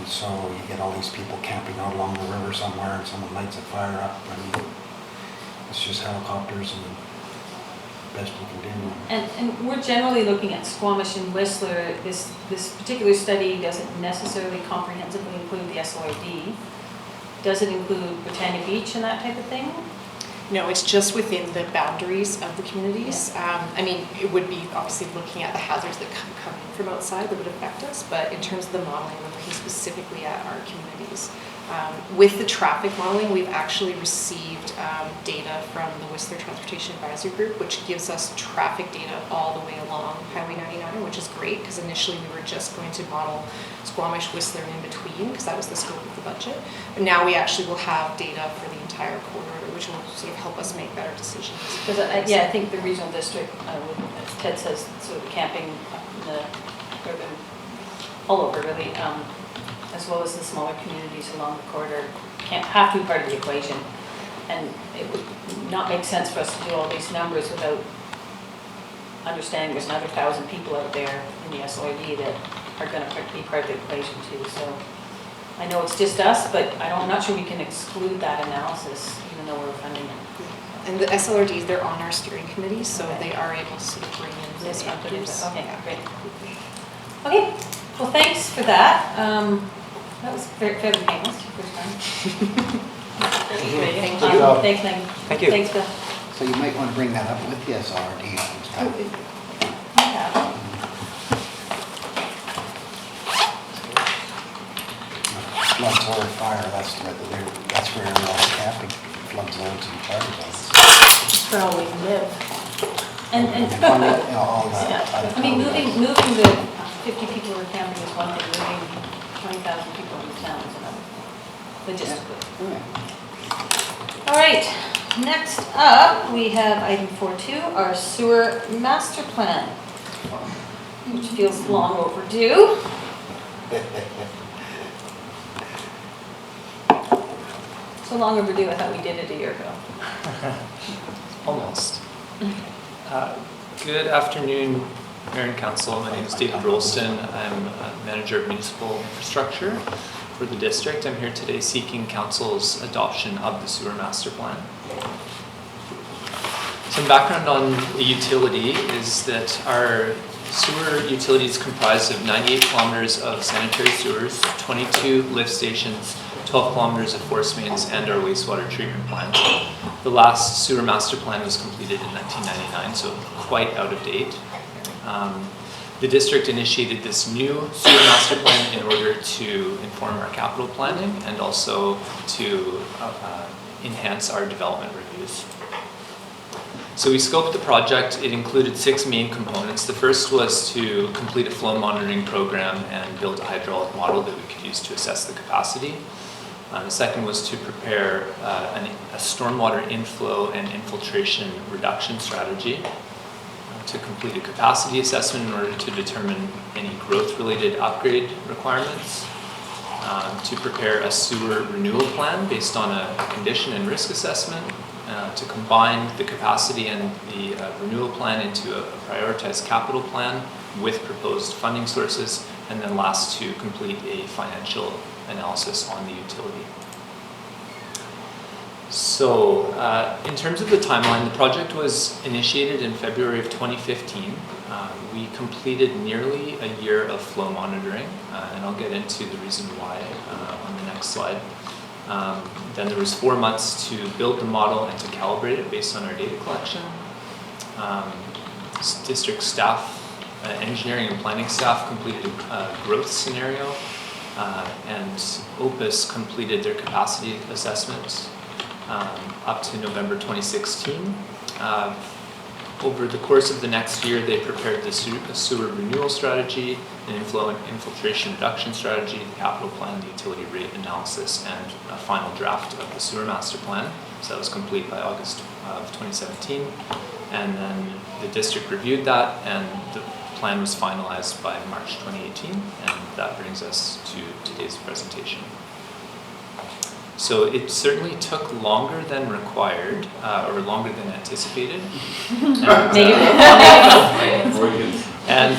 so you get all these people camping out along the river somewhere and someone lights a fire up. I mean, it's just helicopters and best we can do. And we're generally looking at Squamish and Whistler. This particular study doesn't necessarily comprehensively include the SOID. Does it include Britannia Beach and that type of thing? No, it's just within the boundaries of the communities. I mean, it would be obviously looking at the hazards that come in from outside that would affect us, but in terms of the modeling, we're looking specifically at our communities. With the traffic modeling, we've actually received data from the Whistler Transportation Advisory Group, which gives us traffic data all the way along Highway 99, which is great because initially we were just going to model Squamish, Whistler, and in between because that was the scope of the budget. But now we actually will have data for the entire corridor, which will sort of help us make better decisions. Because I think the regional district, as Ted says, sort of camping in the urban, all over really, as well as the smaller communities along the corridor, can't have to be part of the equation. And it would not make sense for us to do all these numbers without understanding there's another 1,000 people out there in the SOID that are going to be part of the equation too. So I know it's just us, but I'm not sure we can exclude that analysis even though we're funding it. And the SLRDs, they're on our steering committee, so they are able to sort of bring in those factors. Okay, great. Okay, well, thanks for that. That was fairly painless first time. Thank you. Thanks, Megan. Thank you. Thanks, Bill. So you might want to bring that up with the SRD next time. Yeah. Floods or fire, that's where a lot of camping, floods, loads and fire zones. Just for all we live. And All that. yeah, I mean, moving the 50 people who are camping is one thing, moving 20,000 people into town is another. Logistically. Yeah. All right, next up, we have item 4.2, our sewer master plan, which feels long overdue. So long overdue, I thought we did it a year ago. Almost. Good afternoon, Mayor and Council. My name is David Roulston. I'm a manager of municipal infrastructure for the district. I'm here today seeking Council's adoption of the sewer master plan. Some background on the utility is that our sewer utility is comprised of 98 kilometers of sanitary sewers, 22 lift stations, 12 kilometers of force mains, and our wastewater treatment plant. The last sewer master plan was completed in 1999, so quite out of date. The district initiated this new sewer master plan in order to inform our capital planning and also to enhance our development reviews. So we scoped the project. It included 6 main components. The first was to complete a flow monitoring program and build a hydraulic model that we could use to assess the capacity. The second was to prepare a stormwater inflow and infiltration reduction strategy, to complete a capacity assessment in order to determine any growth-related upgrade requirements, to prepare a sewer renewal plan based on a condition and risk assessment, to combine the capacity and the renewal plan into a prioritized capital plan with proposed funding sources, and then last to complete a financial analysis on the utility. So in terms of the timeline, the project was initiated in February of 2015. We completed nearly a year of flow monitoring, and I'll get into the reason why on the next slide. Then there was 4 months to build the model and to calibrate it based on our data collection. District staff, engineering and planning staff completed a growth scenario, and Opus completed their capacity assessment up to November 2016. over the course of the next year, they prepared the sewer renewal strategy, an inflow and infiltration reduction strategy, the capital plan, the utility rate analysis, and a final draft of the sewer master plan. So that was complete by August of 2017. And then the district reviewed that, and the plan was finalized by March 2018. And that brings us to today's presentation. So it certainly took longer than required, or longer than anticipated. And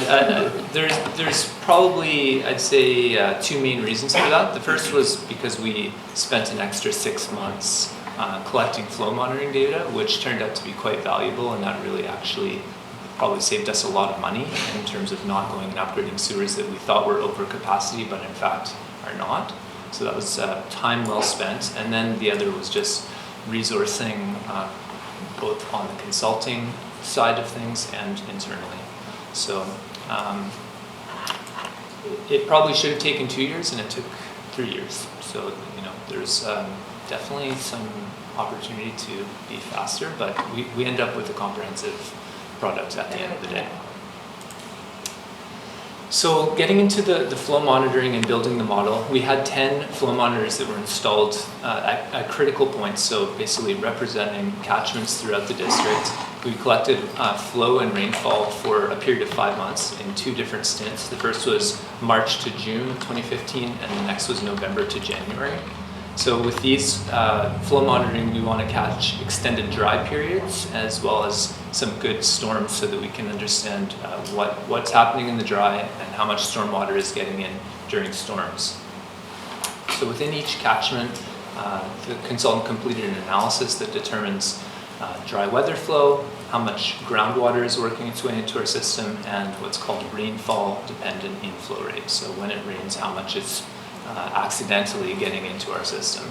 there's probably, I'd say, two main reasons for that. The first was because we spent an extra 6 months collecting flow monitoring data, which turned out to be quite valuable, and that really actually probably saved us a lot of money in terms of not going and upgrading sewers that we thought were over capacity, but in fact are not. So that was time well spent. And then the other was just resourcing both on the consulting side of things and internally. So it probably should have taken 2 years, and it took 3 years. So, there's definitely some opportunity to be faster, but we end up with a comprehensive product at the end of the day. So getting into the flow monitoring and building the model, we had 10 flow monitors that were installed at critical points, so basically representing catchments throughout the district. We collected flow and rainfall for a period of 5 months in 2 different stints. The first was March to June of 2015, and the next was November to January. So with these flow monitoring, we want to catch extended dry periods as well as some good storms so that we can understand what's happening in the dry and how much stormwater is getting in during storms. So within each catchment, the consultant completed an analysis that determines dry weather flow, how much groundwater is working its way into our system, and what's called rainfall dependent inflow rate. So when it rains, how much is accidentally getting into our system.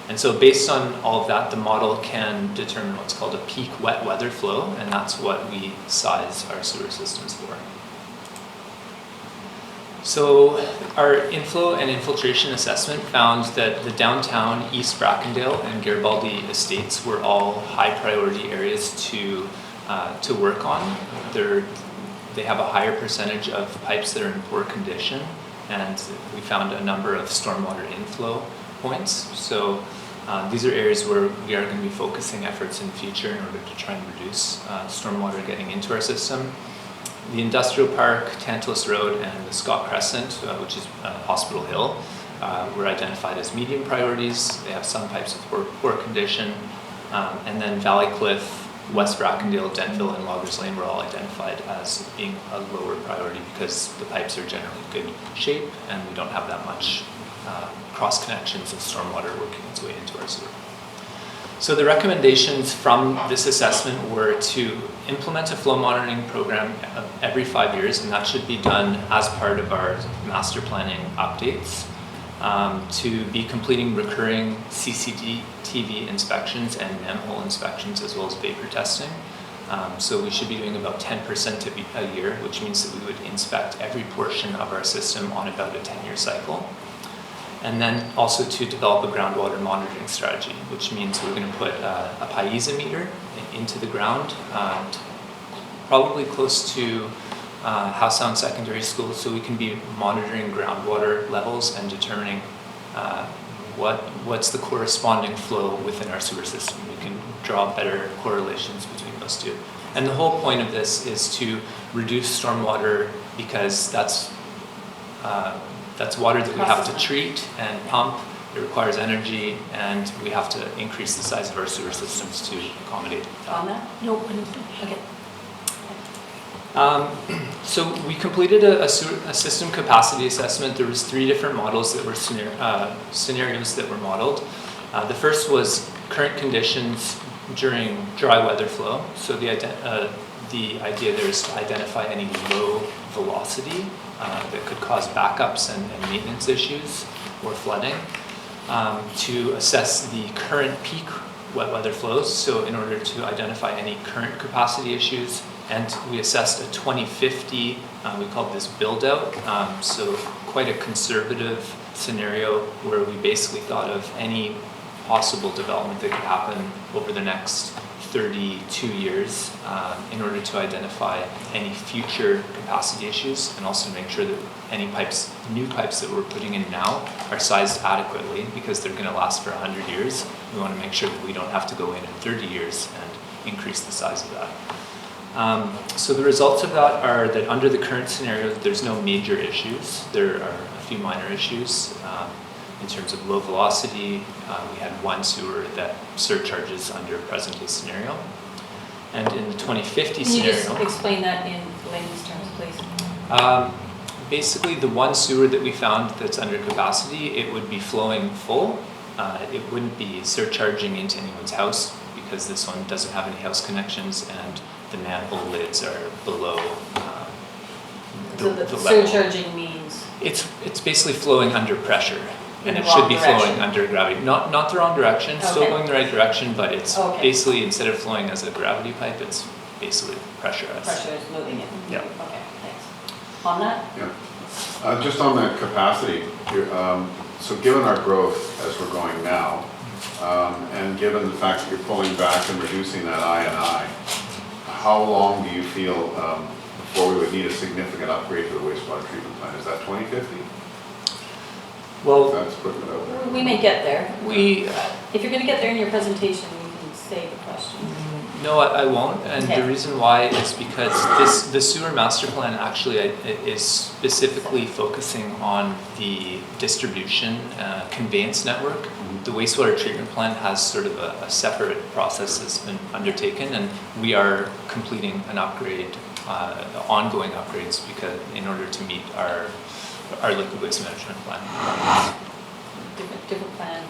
And so based on all of that, the model can determine what's called a peak wet weather flow, and that's what we size our sewer systems for. So our inflow and infiltration assessment found that the downtown East Brackendale and Garibaldi estates were all high priority areas to work on. They have a higher percentage of pipes that are in poor condition, and we found a number of stormwater inflow points. So these are areas where we are going to be focusing efforts in the future in order to try and reduce stormwater getting into our system. The Industrial Park, Tantalus Road, and the Scott Crescent, which is Hospital Hill, were identified as medium priorities. They have some pipes with poor condition. And then Valley Cliff, West Brackendale, Denville, and Loggers Lane were all identified as being a lower priority because the pipes are generally in good shape and we don't have that much cross connections of stormwater working its way into our sewer. So the recommendations from this assessment were to implement a flow monitoring program every 5 years, and that should be done as part of our master planning updates. To be completing recurring CCTV inspections and manhole inspections as well as vapor testing. So we should be doing about 10% a year, which means that we would inspect every portion of our system on about a 10-year cycle. And then also to develop a groundwater monitoring strategy, which means we're going to put a piezometer into the ground, probably close to Howe Sound Secondary School, so we can be monitoring groundwater levels and determining what's the corresponding flow within our sewer system. We can draw better correlations between those two. And the whole point of this is to reduce stormwater because that's water that we have to treat and pump. It requires energy, and we have to increase the size of our sewer systems to accommodate that. On that? No, okay. So we completed a system capacity assessment. There was 3 different models that were scenarios that were modeled. The first was current conditions during dry weather flow. So the idea there is to identify any low velocity that could cause backups and maintenance issues or flooding. To assess the current peak wet weather flows, so in order to identify any current capacity issues. And we assessed a 2050, we called this build out, so quite a conservative scenario where we basically thought of any possible development that could happen over the next 32 years in order to identify any future capacity issues and also make sure that any pipes, new pipes that we're putting in now are sized adequately because they're going to last for 100 years. We want to make sure that we don't have to go in 30 years and increase the size of that. So the results of that are that under the current scenario, there's no major issues. There are a few minor issues. In terms of low velocity, we had one sewer that surcharges under present case scenario. And in the 2050 Can you scenario... just explain that in layman's terms, please? Basically, the one sewer that we found that's under capacity, it would be flowing full. It wouldn't be surcharging into anyone's house because this one doesn't have any house connections and the manhole lids are below So the level. surcharging means? It's basically flowing under pressure. In And the it should wrong be direction. flowing under gravity. Not the wrong direction, still Okay. going the right direction, but it's Okay. basically, instead of flowing as a gravity pipe, it's basically pressurized. Pressure is moving it. Yeah. Okay, thanks. On that? Yeah. Just on that capacity, so given our growth as we're going now, and given the fact that you're pulling back and reducing that I&I, how long do you feel before we would need a significant upgrade to the wastewater treatment plant? Is that 2050? Well, That's putting it out there. We may get there. we, If you're gonna get there in your presentation, you can say the question. no, I won't, and Okay. the reason why is because the sewer master plan actually is specifically focusing on the distribution conveyance network. The wastewater treatment plant has sort of a separate process that's been undertaken, and we are completing an upgrade, ongoing upgrades, because in order to meet our liquid waste management plan. Different plan.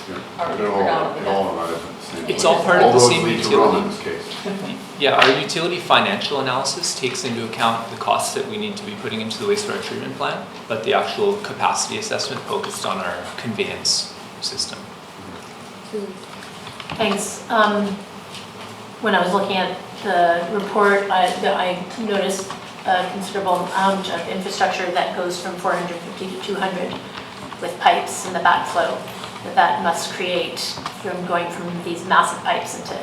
Yeah. It all arrives at the same It's place. all part of the roads same lead to Rome utility. in this case. Yeah, our utility financial analysis takes into account the costs that we need to be putting into the wastewater treatment plant, but the actual capacity assessment focused on our conveyance system. Thanks. When I was looking at the report, I noticed a considerable amount of infrastructure that goes from 450 to 200 with pipes in the backflow. That must create from going from these massive pipes into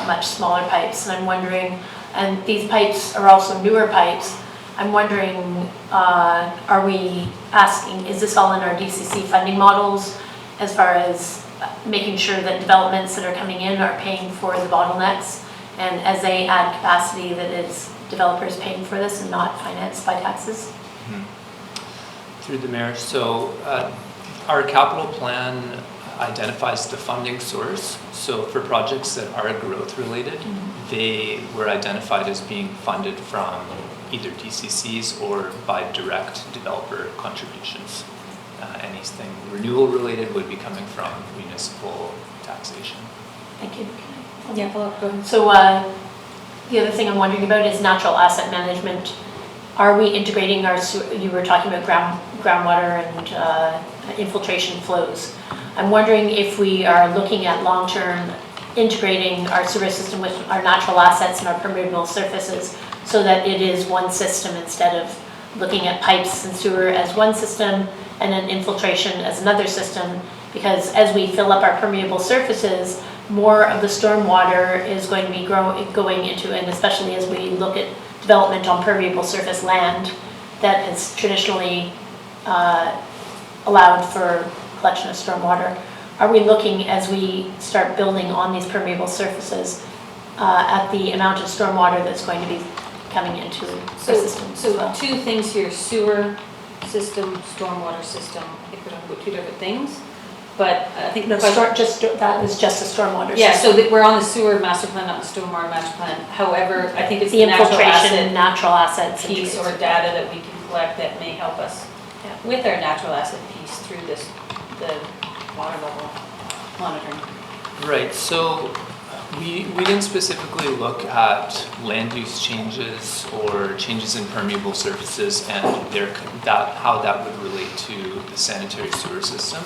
much smaller pipes. And I'm wondering, and these pipes are also newer pipes, I'm wondering, are we asking, is this all in our DCC funding models as far as making sure that developments that are coming in are paying for the bottlenecks, and as they add capacity, that is developers paying for this and not financed by taxes? Through the mayor, so our capital plan identifies the funding source. So for projects that are growth related, they were identified as being funded from either DCCs or by direct developer contributions. Anything renewal related would be coming from municipal taxation. Thank you. Yeah, go ahead. So the other thing I'm wondering about is natural asset management. Are we integrating our, you were talking about groundwater and infiltration flows. I'm wondering if we are looking at long-term integrating our sewer system with our natural assets and our permeable surfaces so that it is one system instead of looking at pipes and sewer as one system and then infiltration as another system, because as we fill up our permeable surfaces, more of the stormwater is going to be going into, and especially as we look at development on permeable surface land that has traditionally allowed for collection of stormwater. Are we looking, as we start building on these permeable surfaces, at the amount of stormwater that's going to be coming into the system as So well? two things here, sewer system, stormwater system. I think we're talking about two different things, but I think No, the question. that was just the stormwater Yeah, system. so that we're on the sewer master plan, not the stormwater master plan. However, I think it's The the natural infiltration, asset natural assets. piece or data that we can collect that may help us Yeah. with our natural asset piece through the water level monitoring. Right, so we didn't specifically look at land use changes or changes in permeable surfaces and how that would relate to the sanitary sewer system.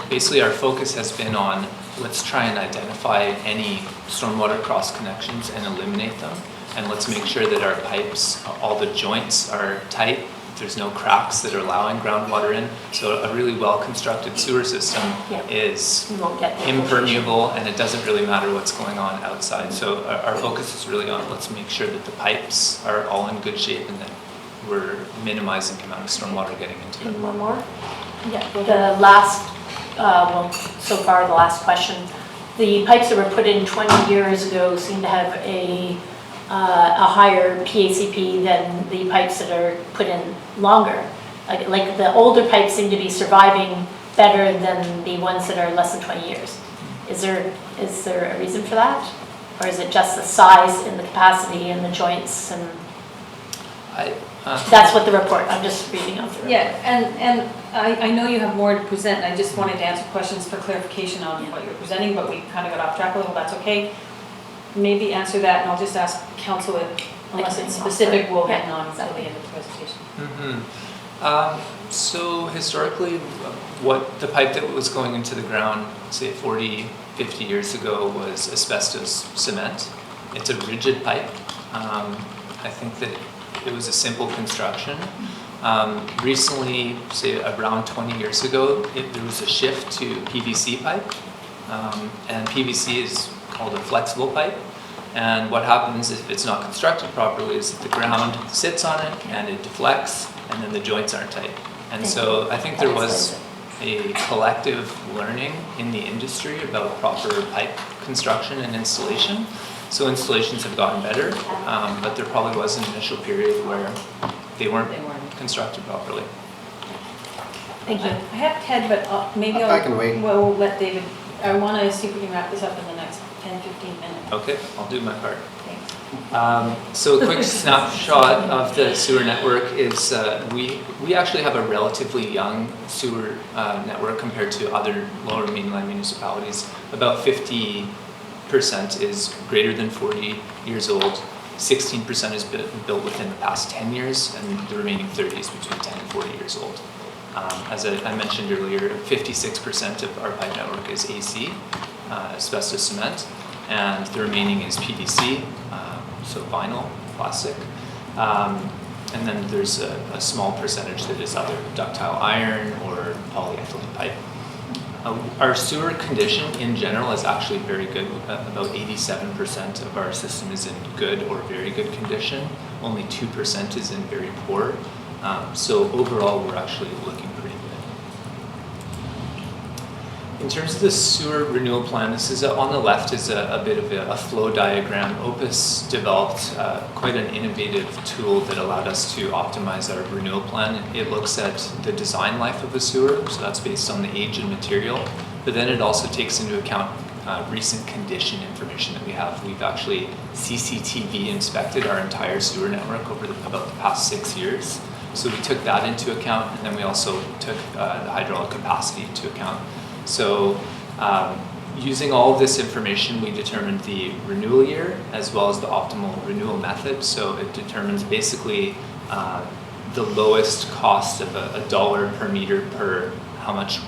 Basically our focus has been on, let's try and identify any stormwater cross connections and eliminate them. And let's make sure that our pipes, all the joints are tight There's no cracks that are allowing groundwater in. So a really well-constructed sewer system Yeah. is We won't get the impermeable, and it doesn't really matter what's going on outside. So our focus is really on, let's make sure that the pipes are all in good shape and that we're minimizing the amount of stormwater getting into it. And one more? Yeah, the last, well, so far, the last question. The pipes that were put in 20 years ago seem to have a higher PACP than the pipes that are put in longer. Like the older pipes seem to be surviving better than the ones that are less than 20 years. Is there a reason for that? Or is it just the size and the capacity and the joints and? That's what the report, I'm just reading off the report. Yeah, and I know you have more to present, and I just wanted to answer questions for clarification on what you're presenting, but we kind of got off track a little, that's okay. Maybe answer that, and I'll just ask council it, unless it's specific, we'll hang on until the end of the presentation. So historically, what the pipe that was going into the ground, say 40, 50 years ago, was asbestos cement. It's a rigid pipe. I think that it was a simple construction. Recently, say around 20 years ago, there was a shift to PVC pipe. And PVC is called a flexible pipe. And what happens if it's not constructed properly is that the ground sits on it and it deflects, and then the joints aren't tight. And so I think there was a collective learning in the industry about proper pipe construction and installation. So installations have gotten better, but there probably was an initial period where they weren't constructed properly. Thank you. I have Ted, but maybe I can wait. We'll let David, I want to see if we can wrap this up in the next 10, 15 minutes. Okay, I'll do my part. Thanks. So a quick snapshot of the sewer network is we actually have a relatively young sewer network compared to other lower mainland municipalities. About 50% is greater than 40 years old. 16% is built within the past 10 years, and the remaining 30 is between 10 and 40 years old. As I mentioned earlier, 56% of our pipe network is AC, asbestos cement, and the remaining is PVC, so vinyl, plastic. And then there's a small percentage that is either ductile iron or polyethylene pipe. Our sewer condition in general is actually very good. About 87% of our system is in good or very good condition. Only 2% is in very poor. So overall, we're actually looking pretty good. In terms of the sewer renewal plan, this is on the left is a bit of a flow diagram. Opus developed quite an innovative tool that allowed us to optimize our renewal plan. It looks at the design life of a sewer, so that's based on the age and material, but then it also takes into account recent condition information that we have. We've actually CCTV inspected our entire sewer network over about the past 6 years. So we took that into account, and then we also took the hydraulic capacity into account. So using all of this information, we determined the renewal year as well as the optimal renewal method. So it determines basically the lowest cost of $1 per meter per how much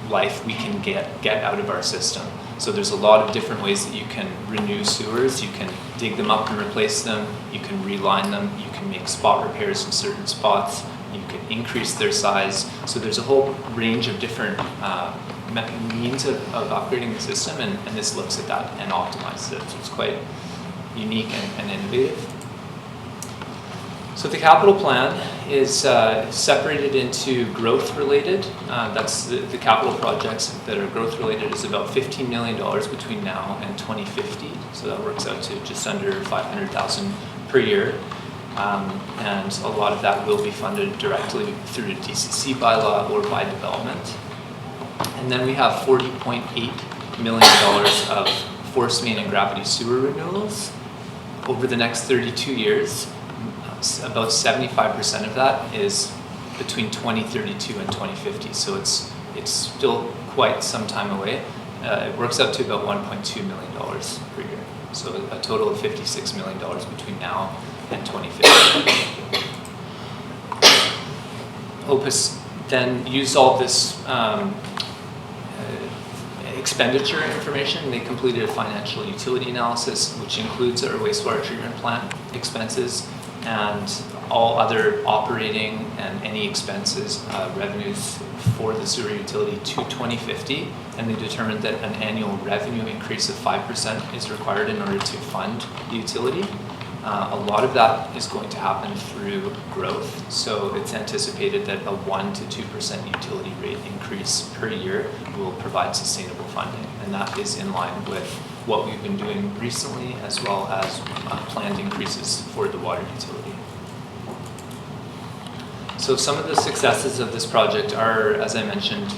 life we can get out of our system. So there's a lot of different ways that you can renew sewers. You can dig them up and replace them. You can reline them. You can make spot repairs in certain spots. You can increase their size. So there's a whole range of different means of upgrading the system, and this looks at that and optimizes it. So it's quite unique and innovative. So the capital plan is separated into growth related. That's the capital projects that are growth related is about $15 million between now and 2050. So that works out to just under $500,000 per year. And a lot of that will be funded directly through the DCC bylaw or by development. And then we have $40.8 million of force main and gravity sewer renewals over the next 32 years. About 75% of that is between 2032 and 2050. So it's still quite some time away. It works out to about $1.2 million per year. So a total of $56 million between now and 2050. Opus then used all this expenditure information. They completed a financial utility analysis, which includes our wastewater treatment plant expenses, and all other operating and any expenses, revenues for the sewer utility to 2050, and they determined that an annual revenue increase of 5% is required in order to fund the utility. A lot of that is going to happen through growth, so it's anticipated that a 1 to 2% utility rate increase per year will provide sustainable funding, and that is in line with what we've been doing recently, as well as planned increases for the water utility. So some of the successes of this project are, as I mentioned,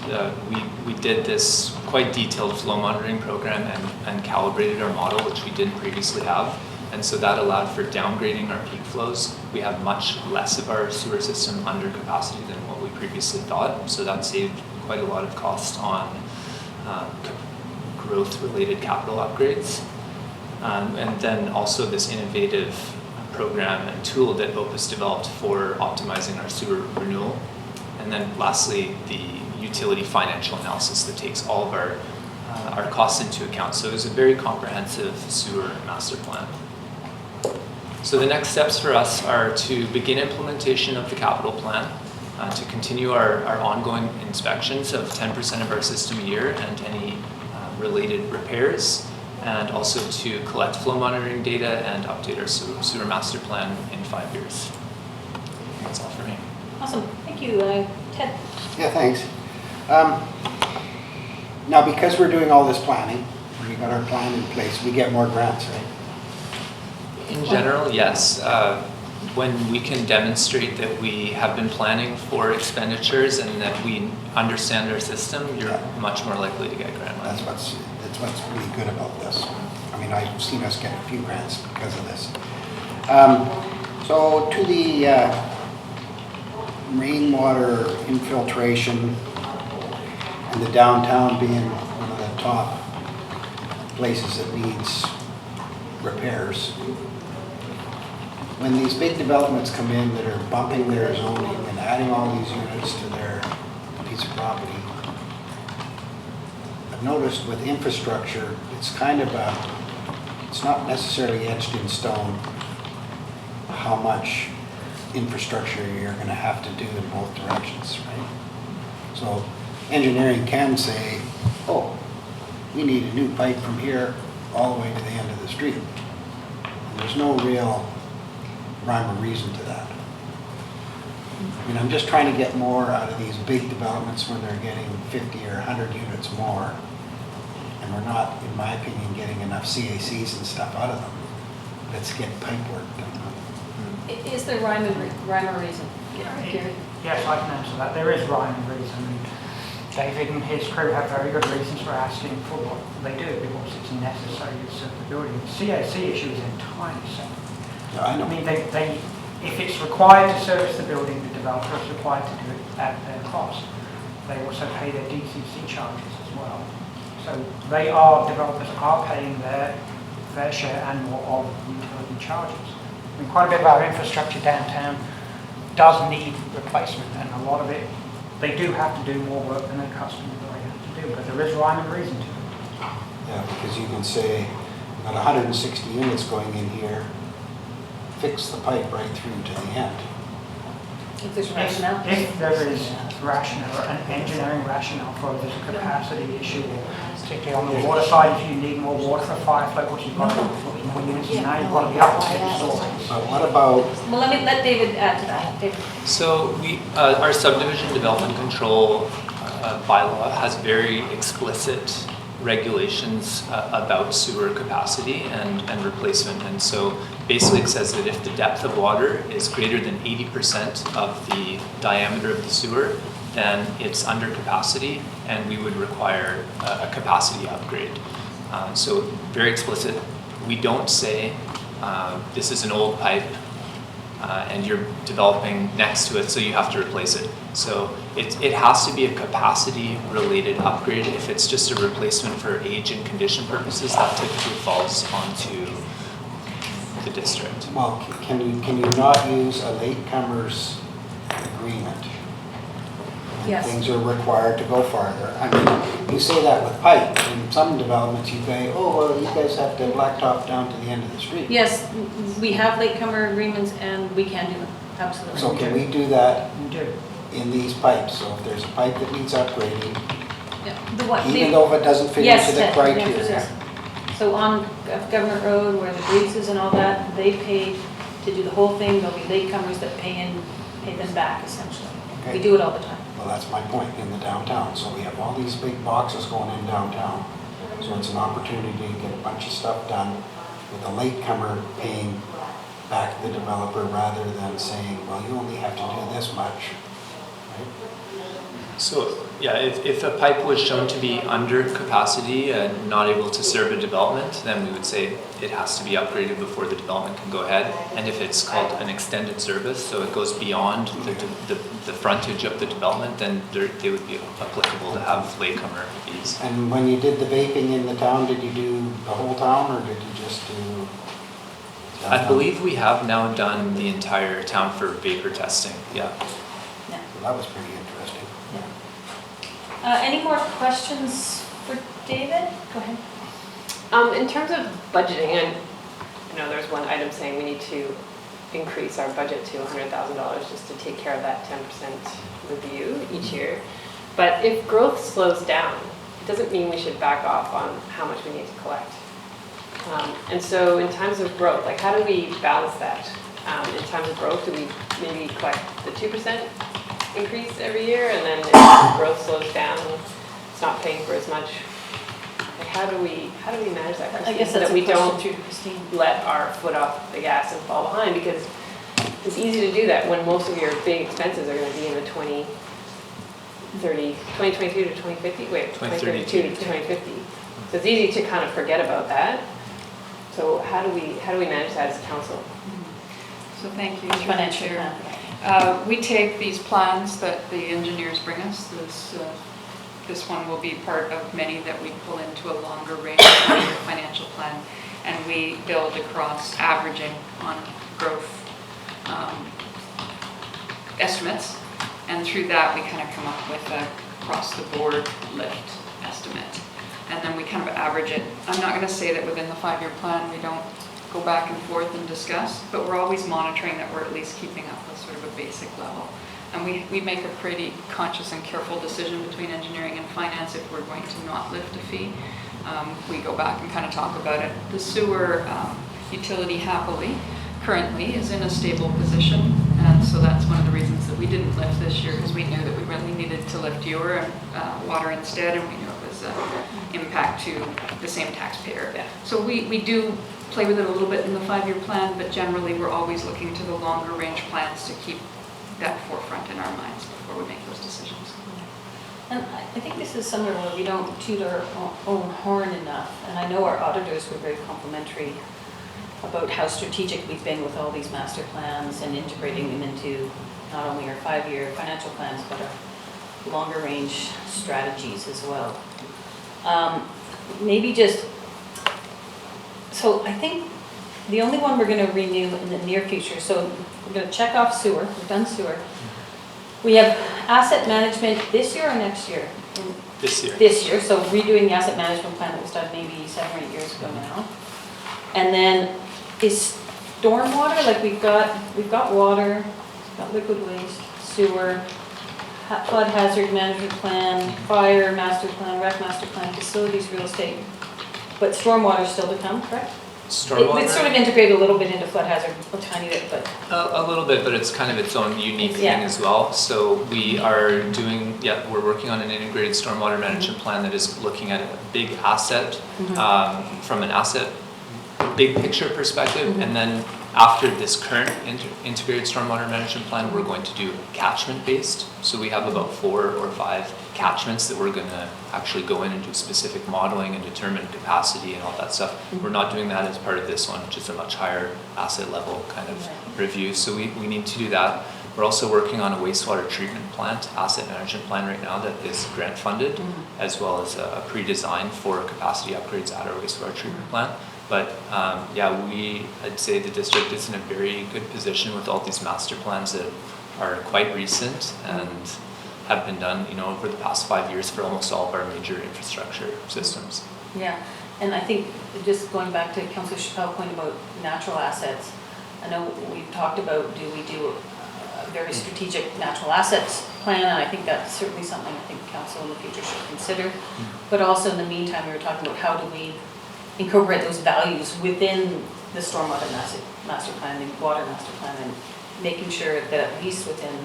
we did this quite detailed flow monitoring program and calibrated our model, which we didn't previously have. And so that allowed for downgrading our peak flows. We have much less of our sewer system under capacity than what we previously thought. So that saved quite a lot of cost on growth-related capital upgrades. And then also this innovative program and tool that Opus developed for optimizing our sewer renewal. And then lastly, the utility financial analysis that takes all of our costs into account. So it was a very comprehensive sewer master plan. So the next steps for us are to begin implementation of the capital plan, to continue our ongoing inspections of 10% of our system a year and any related repairs, and also to collect flow monitoring data and update our sewer master plan in 5 years. That's all for me. Awesome, thank you. Ted? Yeah, thanks. Now, because we're doing all this planning, we got our plan in place, we get more grants, right? In general, yes. When we can demonstrate that we have been planning for expenditures and that we understand our system, you're much more likely to get grant money. That's what's really good about this. I mean, I've seen us get a few grants because of this. So to the rainwater infiltration and the downtown being one of the top places that needs repairs. When these big developments come in that are bumping their zoning and adding all these units to their piece of property, I've noticed with infrastructure, it's kind of it's not necessarily etched in stone how much infrastructure you're going to have to do in both directions, right? So engineering can say, oh, we need a new pipe from here all the way to the end of the street. And there's no real rhyme or reason to that. I mean, I'm just trying to get more out of these big developments when they're getting 50 or 100 units more, and we're not, in my opinion, getting enough CACs and stuff out of them. Let's get pipe work done. Is there rhyme or reason? Gary? Yes, I can answer that. There is rhyme and reason. David and his crew have very good reasons for asking for what they do, because it's necessary to serve the building. The CAC issue is entirely separate. I know. I mean, if it's required to service the building, the developer is required to do it at their cost. They also pay their DCC charges as well. So developers are paying their fair share and more of utility charges. I mean, quite a bit of our infrastructure downtown does need replacement, and a lot of it, they do have to do more work than their customers really have to do, but there is rhyme and reason to it. Yeah, because you can say, we've got 160 units going in here, fix the pipe right through to the end. If there's rationale? If there is rationale, an engineering rationale for it, there's a capacity issue, particularly on the water side, if you need more water for fire flow, which you've got to put more units in now, you've got to be up to 10 stories. But what about... Well, let David add to that. David. So our subdivision development control bylaw has very explicit regulations about sewer capacity and replacement. And so basically it says that if the depth of water is greater than 80% of the diameter of the sewer, then it's under capacity and we would require a capacity upgrade. So very explicit. We don't say this is an old pipe and you're developing next to it, so you have to replace it. So it has to be a capacity related upgrade. If it's just a replacement for age and condition purposes, that typically falls onto the district. Well, can you not use a latecomer's agreement Yes. Things are required to go farther. I mean, you say that with pipe. In some developments, you say, oh, well, you guys have to blacktop down to the end of the street. Yes, we have latecomer agreements and we can do them, absolutely. So can we do that We do. in these pipes? So if there's a pipe that needs upgrading, Yeah, the what, even though if it doesn't fit yes, into the Ted, criteria. emphasis. So on Government Road where the greases and all that, they pay to do the whole thing. There'll be latecomers that pay them back essentially. Okay. We do it all the time. Well, that's my point, in the downtown. So we have all these big boxes going in downtown. So it's an opportunity to get a bunch of stuff done with a latecomer paying back the developer rather than saying, well, you only have to do this much. Right? So, yeah, if a pipe was shown to be under capacity and not able to serve a development, then we would say it has to be upgraded before the development can go ahead. And if it's called an extended service, so it goes beyond the frontage of the development, then they would be applicable to have latecomer fees. And when you did the vaping in the town, did you do the whole town or did you just do? I believe we have now done the entire town for vapor testing, yeah. Yeah. Well, that was pretty interesting. Any more questions for David? Go ahead. In terms of budgeting, and there's one item saying we need to increase our budget to $100,000 just to take care of that 10% review each year. But if growth slows down, it doesn't mean we should back off on how much we need to collect. And so in times of growth, like how do we balance that? In times of growth, do we maybe collect the 2% increase every year, and then if growth slows down, it's not paying for as much? Like how do we manage that, Christine, I guess so that's that we a question don't through to Christine. let our foot off the gas and fall behind? Because it's easy to do that when most of your big expenses are going to be in the 2022 to 2050, wait, 2032 to 2050. So it's easy to kind of forget about that. So how do we manage that as a council? So thank you. Financial Chair. plan. We take these plans that the engineers bring us. This one will be part of many that we pull into a longer range financial plan, and we build across averaging on growth estimates, and through that we kind of come up with a across the board lift estimate, and then we kind of average it. I'm not going to say that within the 5-year plan we don't go back and forth and discuss, but we're always monitoring that we're at least keeping up with sort of a basic level. And we make a pretty conscious and careful decision between engineering and finance if we're going to not lift a fee. We go back and kind of talk about it. The sewer utility happily currently is in a stable position, and so that's one of the reasons that we didn't lift this year, because we knew that we really needed to lift water instead, and we knew it was an impact to the same taxpayer. Yeah. So we do play with it a little bit in the 5-year plan, but generally we're always looking to the longer range plans to keep that forefront in our minds before we make those decisions. And I think this is somewhere where we don't toot our own horn enough. And I know our auditors were very complimentary about how strategic we've been with all these master plans and integrating them into not only our 5-year financial plans, but our longer range strategies as well. Maybe just, so I think the only one we're going to renew in the near future, so we're going to check off sewer, we've done sewer. We have asset management this year or next year? This year. This year, so redoing the asset management plan that was done maybe 7 or 8 years ago now. And then is stormwater, like we've got water, we've got liquid waste, sewer, flood hazard management plan, fire master plan, rec master plan, facilities, real estate. But stormwater still to come, correct? Stormwater? It's sort of integrated a little bit into flood hazard, a tiny bit, but. A little bit, but it's kind of its own unique Yeah. thing as well. So we are doing, we're working on an integrated stormwater management plan that is looking at a big asset, from an asset, big picture perspective. And then after this current integrated stormwater management plan, we're going to do catchment based. So we have about 4 or 5 catchments that we're going to actually go in and do specific modeling and determine capacity and all that stuff. We're not doing that as part of this one, which is a much higher asset level kind of review. So we need to do that. We're also working on a wastewater treatment plant, asset management plan right now that is grant funded, as well as a pre-design for capacity upgrades at our wastewater treatment plant. But I'd say the district is in a very good position with all these master plans that are quite recent and have been done, over the past 5 years for almost all of our major infrastructure systems. Yeah, and I think just going back to Councillor Chappelle's point about natural assets, I know we've talked about do we do a very strategic natural assets plan, and I think that's certainly something I think council in the future should consider. But also in the meantime, we were talking about how do we incorporate those values within the stormwater master plan, the water master plan, and making sure that at least within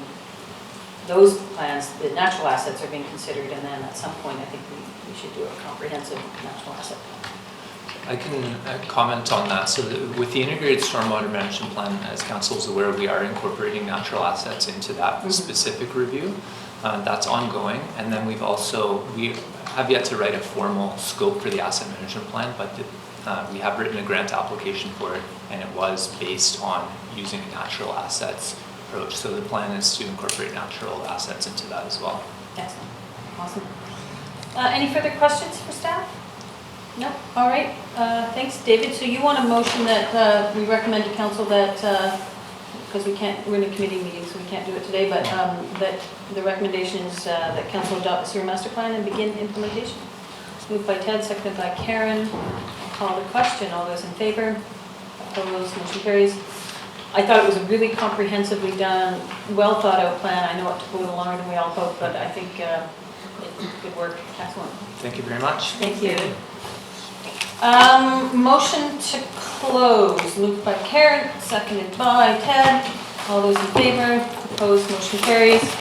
those plans, the natural assets are being considered, and then at some point, I think we should do a comprehensive natural asset plan. I can comment on that. So with the integrated stormwater management plan, as council is aware, we are incorporating natural assets into that specific review. That's ongoing. And then we have yet to write a formal scope for the asset management plan, but we have written a grant application for it, and it was based on using a natural assets approach. So the plan is to incorporate natural assets into that as well. Excellent, awesome. Any further questions for staff? No, all right, thanks, David. So you want a motion that we recommend to council that, because we're in a committee meeting, so we can't do it today, but that the recommendation is that council adopt the sewer master plan and begin implementation. Moved by Ted, seconded by Karen. I'll call the question. All those in favor? Opposed? Motion carries. I thought it was a really comprehensively done, well thought out plan. I know it took a little longer than we all hoped, but I think good work. Excellent. Thank you very much. Thank you. Motion to close. Moved by Karen, seconded by Ted. All those in favor? Opposed? Motion carries.